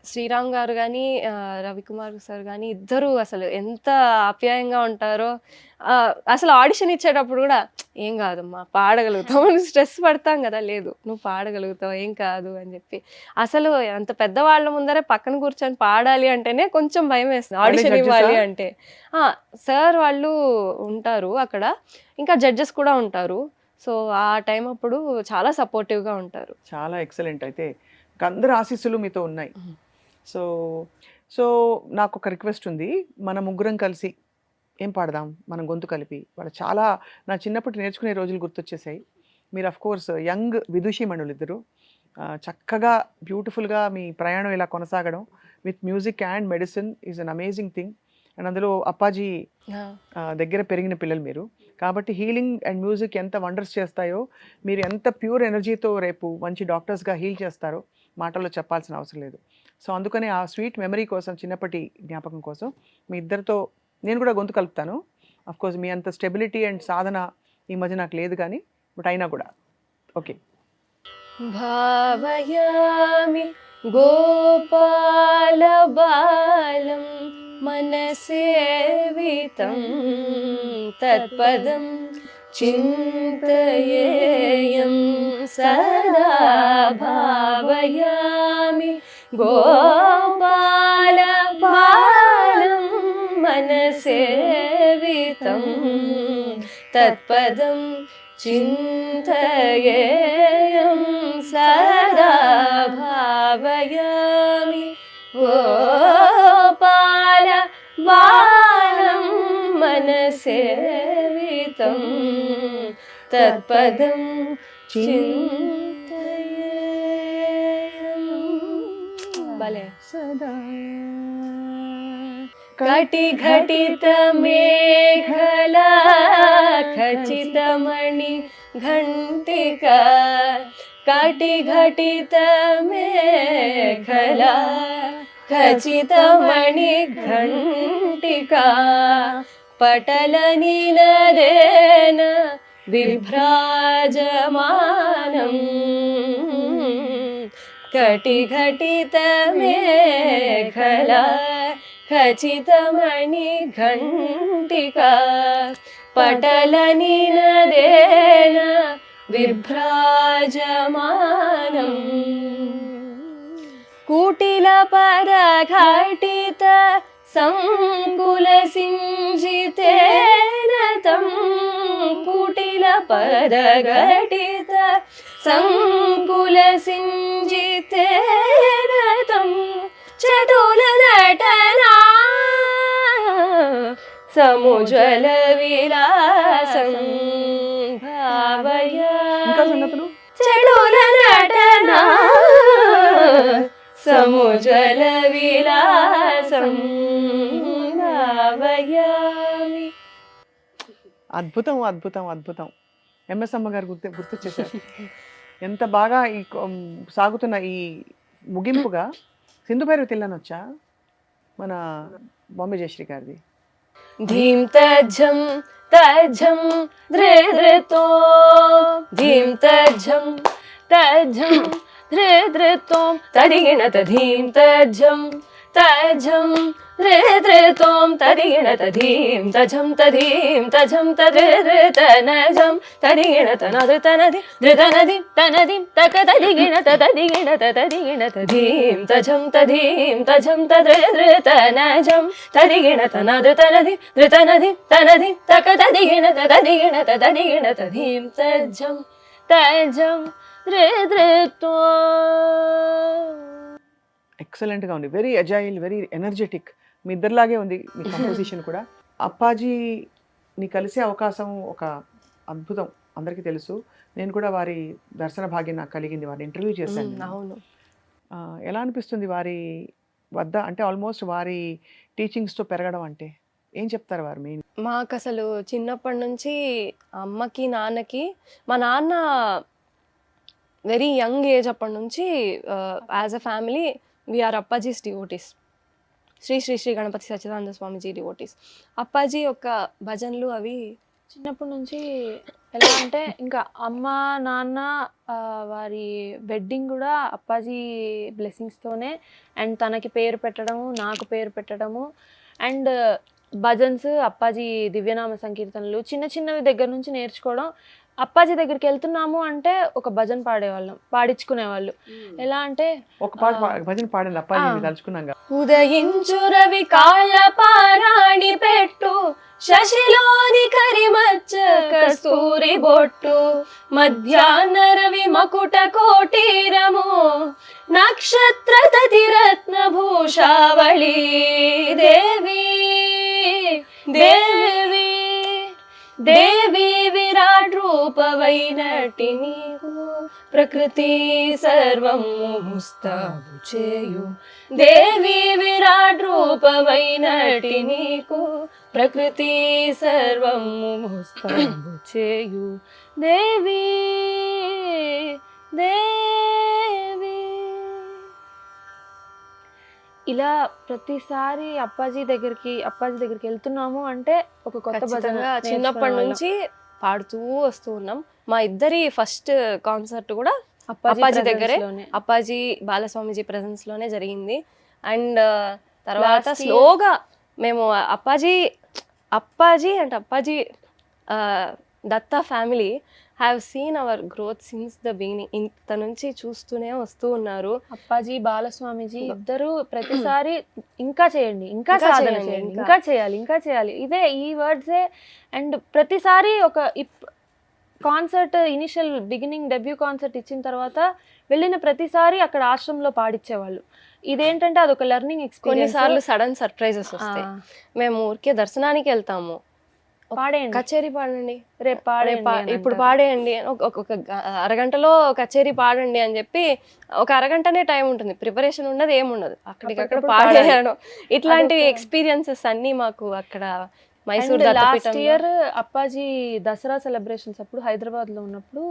శ్రీరామ్ గారు కానీ రవికుమార్ సార్ కానీ ఇద్దరు అసలు ఎంత ఆప్యాయంగా ఉంటారో. అసలు ఆడిషన్ ఇచ్చేటప్పుడు కూడా ఏం కాదమ్మా పాడగలుగుతావు, స్ట్రెస్ పడతాం కదా, లేదు నువ్వు పాడగలుగుతావు ఏం కాదు అని చెప్పి. అసలు అంత పెద్దవాళ్ళ ముందరే పక్కన కూర్చొని పాడాలి అంటేనే కొంచెం భయం వేస్తుంది, ఆడిషన్ judges ఇవ్వాలి ఆ? అంటే. సార్ వాళ్ళు ఉంటారు అక్కడ, ఇంకా జడ్జెస్ కూడా ఉంటారు. సో ఆ టైం అప్పుడు చాలా సపోర్టివ్గా ఉంటారు. చాలా ఎక్సలెంట్. అయితే ఇంకా అందరి ఆశీస్సులు మీతో ఉన్నాయి. సో సో నాకు ఒక రిక్వెస్ట్ ఉంది. మన ముగ్గురం కలిసి ఏం పాడదాం మనం గొంతు కలిపి. వాళ్ళు చాలా నా చిన్నప్పటి నేర్చుకునే రోజులు గుర్తొచ్చేసాయి. మీరు అఫ్ కోర్స్ యంగ్ విదుషీమణులు ఇద్దరు. చక్కగా బ్యూటిఫుల్గా మీ ప్రయాణం ఇలా కొనసాగడం with music and medicine is an amazing thing. And అందులో అప్పాజీ దగ్గర పెరిగిన పిల్లలు మీరు. కాబట్టి హీలింగ్ అండ్ మ్యూజిక్ ఎంత వండర్స్ చేస్తాయో, మీరు ఎంత ప్యూర్ ఎనర్జీతో రేపు మంచి డాక్టర్స్గా హీల్ చేస్తారో మాటల్లో చెప్పాల్సిన అవసరం లేదు. సో అందుకని ఆ స్వీట్ మెమరీ కోసం, చిన్నప్పటి జ్ఞాపకం కోసం మీ ఇద్దరితో నేను కూడా గొంతు కలుపుతాను. కోర్స్ మీ అంత స్టెబిలిటీ అండ్ సాధన ఈ మధ్య నాకు లేదు కానీ, బట్ అయినా కూడా ఓకే. భావయామి గోపాల బాలం మనసేవితం తత్పదం చింతయేయం సదా. భావయామి గోపాల బాలం మనసేవితం తత్పదం చింతయేయం సదా. భావయామి గోపాల బాలం మనసేవితం తత్పదం చింతయేయం. భలే. కటి ఘటిత మేఖలా ఖచితమణి ఘంటిక. కటి ఘటిత మేఖలా ఖచితమణి ఘంటిక. పటల నినదేన విభ్రాజమానం. కటి ఘటిత మేఖలా ఖచితమణి ఘంటిక. పటల నినదేన విభ్రాజమానం. కుటిల పరఘటిత సంకుల సింజితేన తం. కుటిల పరఘటిత సంకుల సింజితేన తం. చతుల నటనా సముజ్వల విలాసం. ఇంకా సంగతులు చెడుల నటనా సముజ్వల విలాసం. భావయామి. అద్భుతం అద్భుతం అద్భుతం. ఎంఎస్ అమ్మ గారు గుర్తొచ్చేసారు. ఎంత బాగా ఈ సాగుతున్న ఈ ముగింపుగా సింధు భైరవి తిల్లని వచ్చా మన బాంబే జయశ్రీ గారిది. ధీం తజ్జం తజ్జం ధృ ధృతో ధీం తజ్జం తజ్జం ధృ ధృతోం తదిగిణత ధీం తజ్జం తజ్జం ధృ ధృతోం తదిగిణత ధీం తజం తధీం తజం తదృతనజం తదిగిణత నదృతనది ధృతనది తనది తక తదిగిణత తదిగిణత తదిగిణత ధీం తజం తధీం తజం తదృతనజం తదిగిణత నదృతనది ధృతనది తనది తక తదిగిణత తదిగిణత తదిగిణత ధీం తజ్జం తజం ధృతో. ఎక్సలెంట్గా ఉంది, వెరీ అజైల్, వెరీ ఎనర్జెటిక్. మీ ఇద్దరిలాగే ఉంది మీ కంపోజిషన్ కూడా. అప్పాజీని కలిసే అవకాశం ఒక అద్భుతం, అందరికీ తెలుసు. నేను కూడా వారి దర్శన భాగ్యం నాకు కలిగింది, వారిని ఇంటర్వ్యూ చేశాను నేను. అవును. ఎలా అనిపిస్తుంది వారి వద్ద, అంటే ఆల్మోస్ట్ వారి టీచింగ్స్తో పెరగడం అంటే ఏం చెప్తారు వారు మెయిన్? మాకు అసలు చిన్నప్పటి నుంచి అమ్మకి నాన్నకి, మా నాన్న వెరీ యంగ్ ఏజ్ అప్పటి నుంచి యాజ్ అ ఫ్యామిలీ వీఆర్ అప్పాజీస్ డివోటీస్. శ్రీ శ్రీ శ్రీ గణపతి సచ్చిదానంద స్వామిజీ డివోటీస్. అప్పాజీ యొక్క భజనలు అవి చిన్నప్పటి నుంచి ఎలా అంటే ఇంకా అమ్మ నాన్న వారి వెడ్డింగ్ కూడా అప్పాజీ బ్లెస్సింగ్స్తోనే, అండ్ తనకి పేరు పెట్టడము, నాకు పేరు పెట్టడము, అండ్ భజన్స్, అప్పాజీ దివ్యనామ సంకీర్తనలు చిన్న చిన్నవి దగ్గర నుంచి నేర్చుకోవడం. అప్పాజీ దగ్గరికి వెళ్తున్నాము అంటే ఒక భజన పాడేవాళ్ళం, పాడించుకునేవాళ్ళు. ఎలా అంటే ఒక పాట భజన పాడండి అప్పాజీ తలుచుకున్నాగా. ఉదయించు రవి కాళ్ళ పారాణి పెట్టు, శశిలోని కరిమచ్చ కస్తూరి బొట్టు, మధ్యాహ్న రవి మకుట కోటీరము, నక్షత్ర తతిరత్న భూషావళి దేవి దేవి దేవి విరాట్ రూపవైనటి నీకు, ప్రకృతి సర్వము ముస్తాబు చేయు, దేవి విరాట్ రూపవైనటి నీకు, ప్రకృతి సర్వము ముస్తాబు చేయు, దేవి దేవి. ఇలా ప్రతిసారి అప్పాజీ దగ్గరికి వెళ్తున్నాము అంటే ఒక కొత్త భజన ఖచ్చితంగా చిన్నప్పటి నుంచి పాడుతూ వస్తూ ఉన్నాం. మా ఇద్దరి ఫస్ట్ కాన్సర్ట్ కూడా అప్పాజీ దగ్గరే, అప్పాజీ బాలస్వామిజీ ప్రెజెన్స్ లోనే జరిగింది. అండ్ తర్వాత స్లోగా మేము Appaji Datta family have seen our growth since the beginning. ఇంత నుంచి చూస్తూనే వస్తూ ఉన్నారు. అప్పాజీ బాలస్వామిజీ ఇద్దరు ప్రతిసారి ఇంకా చేయండి, ఇంకా సాధన చేయండి, ఇంకా చేయాలి, ఇంకా చేయాలి, ఇదే ఈ వర్డ్సే. అండ్ ప్రతిసారి ఒక concert initial beginning debut concert ఇచ్చిన తర్వాత వెళ్ళిన ప్రతిసారి అక్కడ ఆశ్రమంలో పాడించేవాళ్ళు. ఇదేంటంటే అదొక లెర్నింగ్ ఎక్స్పీరియన్స్. కొన్నిసార్లు సడన్ సర్ప్రైజెస్ వస్తాయి. మేము ఊరికే దర్శనానికి వెళ్తాము, పాడేయండి, కచేరీ పాడండి, రేపు పాడేయండి, ఇప్పుడు పాడేయండి, ఒక అరగంటలో కచేరీ పాడండి అని చెప్పి ఒక అరగంటనే టైం ఉంటుంది, ప్రిపరేషన్ ఉండదు, ఏముండదు, అక్కడికక్కడ పాడేయడం. ఇట్లాంటి ఎక్స్పీరియన్సెస్ అన్ని మాకు అక్కడ Mysore last year Appaji Dasara celebrations అప్పుడు హైదరాబాద్ లో ఉన్నప్పుడు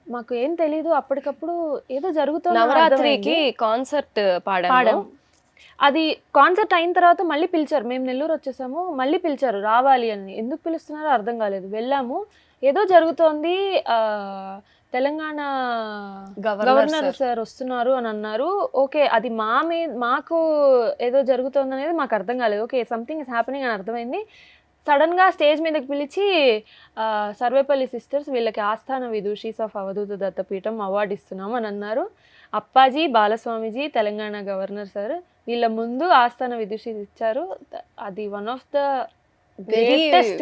మాకు ఏం తెలీదు, అప్పటికప్పుడు ఏదో జరుగుతుంది, నవరాత్రికి కాన్సర్ట్ పాడాము. అది కాన్సర్ట్ అయిన తర్వాత మళ్ళీ పిలిచారు, మేము నెల్లూరు వచ్చేసాము, మళ్ళీ పిలిచారు రావాలి అని. ఎందుకు పిలుస్తున్నారో అర్థం కాలేదు. వెళ్ళాము, ఏదో జరుగుతోంది, తెలంగాణ గవర్నర్ సార్ వస్తున్నారు అని అన్నారు. ఓకే, అది మాకు ఏదో జరుగుతుంది అనేది మాకు అర్థం కాలేదు. ఓకే, సంథింగ్ ఇస్ హ్యాపెనింగ్ అని అర్థమైంది. సడన్గా స్టేజ్ మీదకి పిలిచి సర్వేపల్లి సిస్టర్స్ వీళ్ళకి ఆస్థాన విదూషీస్ ఆఫ్ అవధూత దత్తపీఠం అవార్డు ఇస్తున్నాం అని అన్నారు. అప్పాజీ బాలస్వామిజీ తెలంగాణ గవర్నర్ సార్ వీళ్ళ ముందు ఆస్థాన విదూషీస్ ఇచ్చారు. అది one of the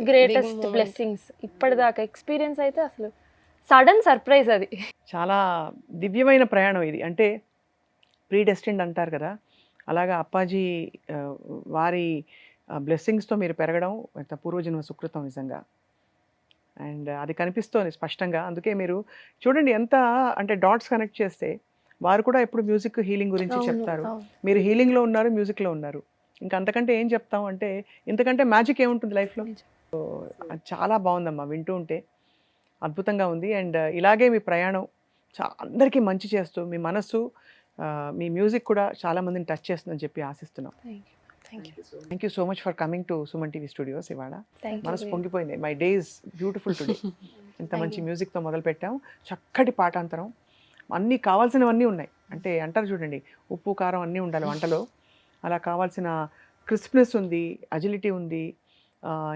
greatest blessings ఇప్పటిదాకా ఎక్స్పీరియన్స్. అయితే అసలు సడన్ సర్ప్రైజ్, అది చాలా దివ్యమైన ప్రయాణం ఇది. అంటే ప్రీ డెస్టిన్డ్ అంటారు కదా, అలాగా అప్పాజీ వారి బ్లెస్సింగ్స్తో మీరు పెరగడం ఎంత పూర్వజన్మ సుకృతం నిజంగా. అండ్ అది కనిపిస్తోంది స్పష్టంగా. అందుకే మీరు చూడండి ఎంత అంటే డాట్స్ కనెక్ట్ చేస్తే వారు కూడా ఎప్పుడు మ్యూజిక్ హీలింగ్ గురించి చెప్తారు. మీరు హీలింగ్లో ఉన్నారు, మ్యూజిక్లో ఉన్నారు. ఇంకా అంతకంటే ఏం చెప్తాం అంటే, ఇంతకంటే మ్యాజిక్ ఏముంటుంది లైఫ్లో. అది చాలా బాగుందమ్మా, వింటూ ఉంటే అద్భుతంగా ఉంది. అండ్ ఇలాగే మీ ప్రయాణం అందరికీ మంచి చేస్తూ, మీ మనస్సు మీ మ్యూజిక్ కూడా చాలా మందిని టచ్ చేస్తుందని చెప్పి ఆశిస్తున్నాం. Thank you thank you so much for coming to Suman TV studios. ఇవాళ థ్యాంక్ మనసు యూ పొంగిపోయింది. My day is beautiful today. ఇంత Thank మంచి you. మ్యూజిక్తో మొదలు పెట్టాం, చక్కటి పాఠాంతరం, అన్నీ కావాల్సినవన్నీ ఉన్నాయి. అంటే అంటారు చూడండి, ఉప్పు కారం అన్నీ ఉండాలి వంటలో. అలా కావాల్సిన క్రిస్ప్నెస్ ఉంది, అజిలిటీ ఉంది,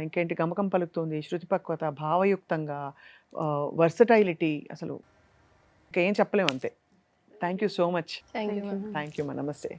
ఇంకేంటి గమకం పలుకుతుంది, శృతిపక్వత, భావయుక్తంగా, వర్సటైలిటీ, అసలు ఇంకేం చెప్పలేము అంతే. Thank you so much. Thank you thank you. నమస్తే.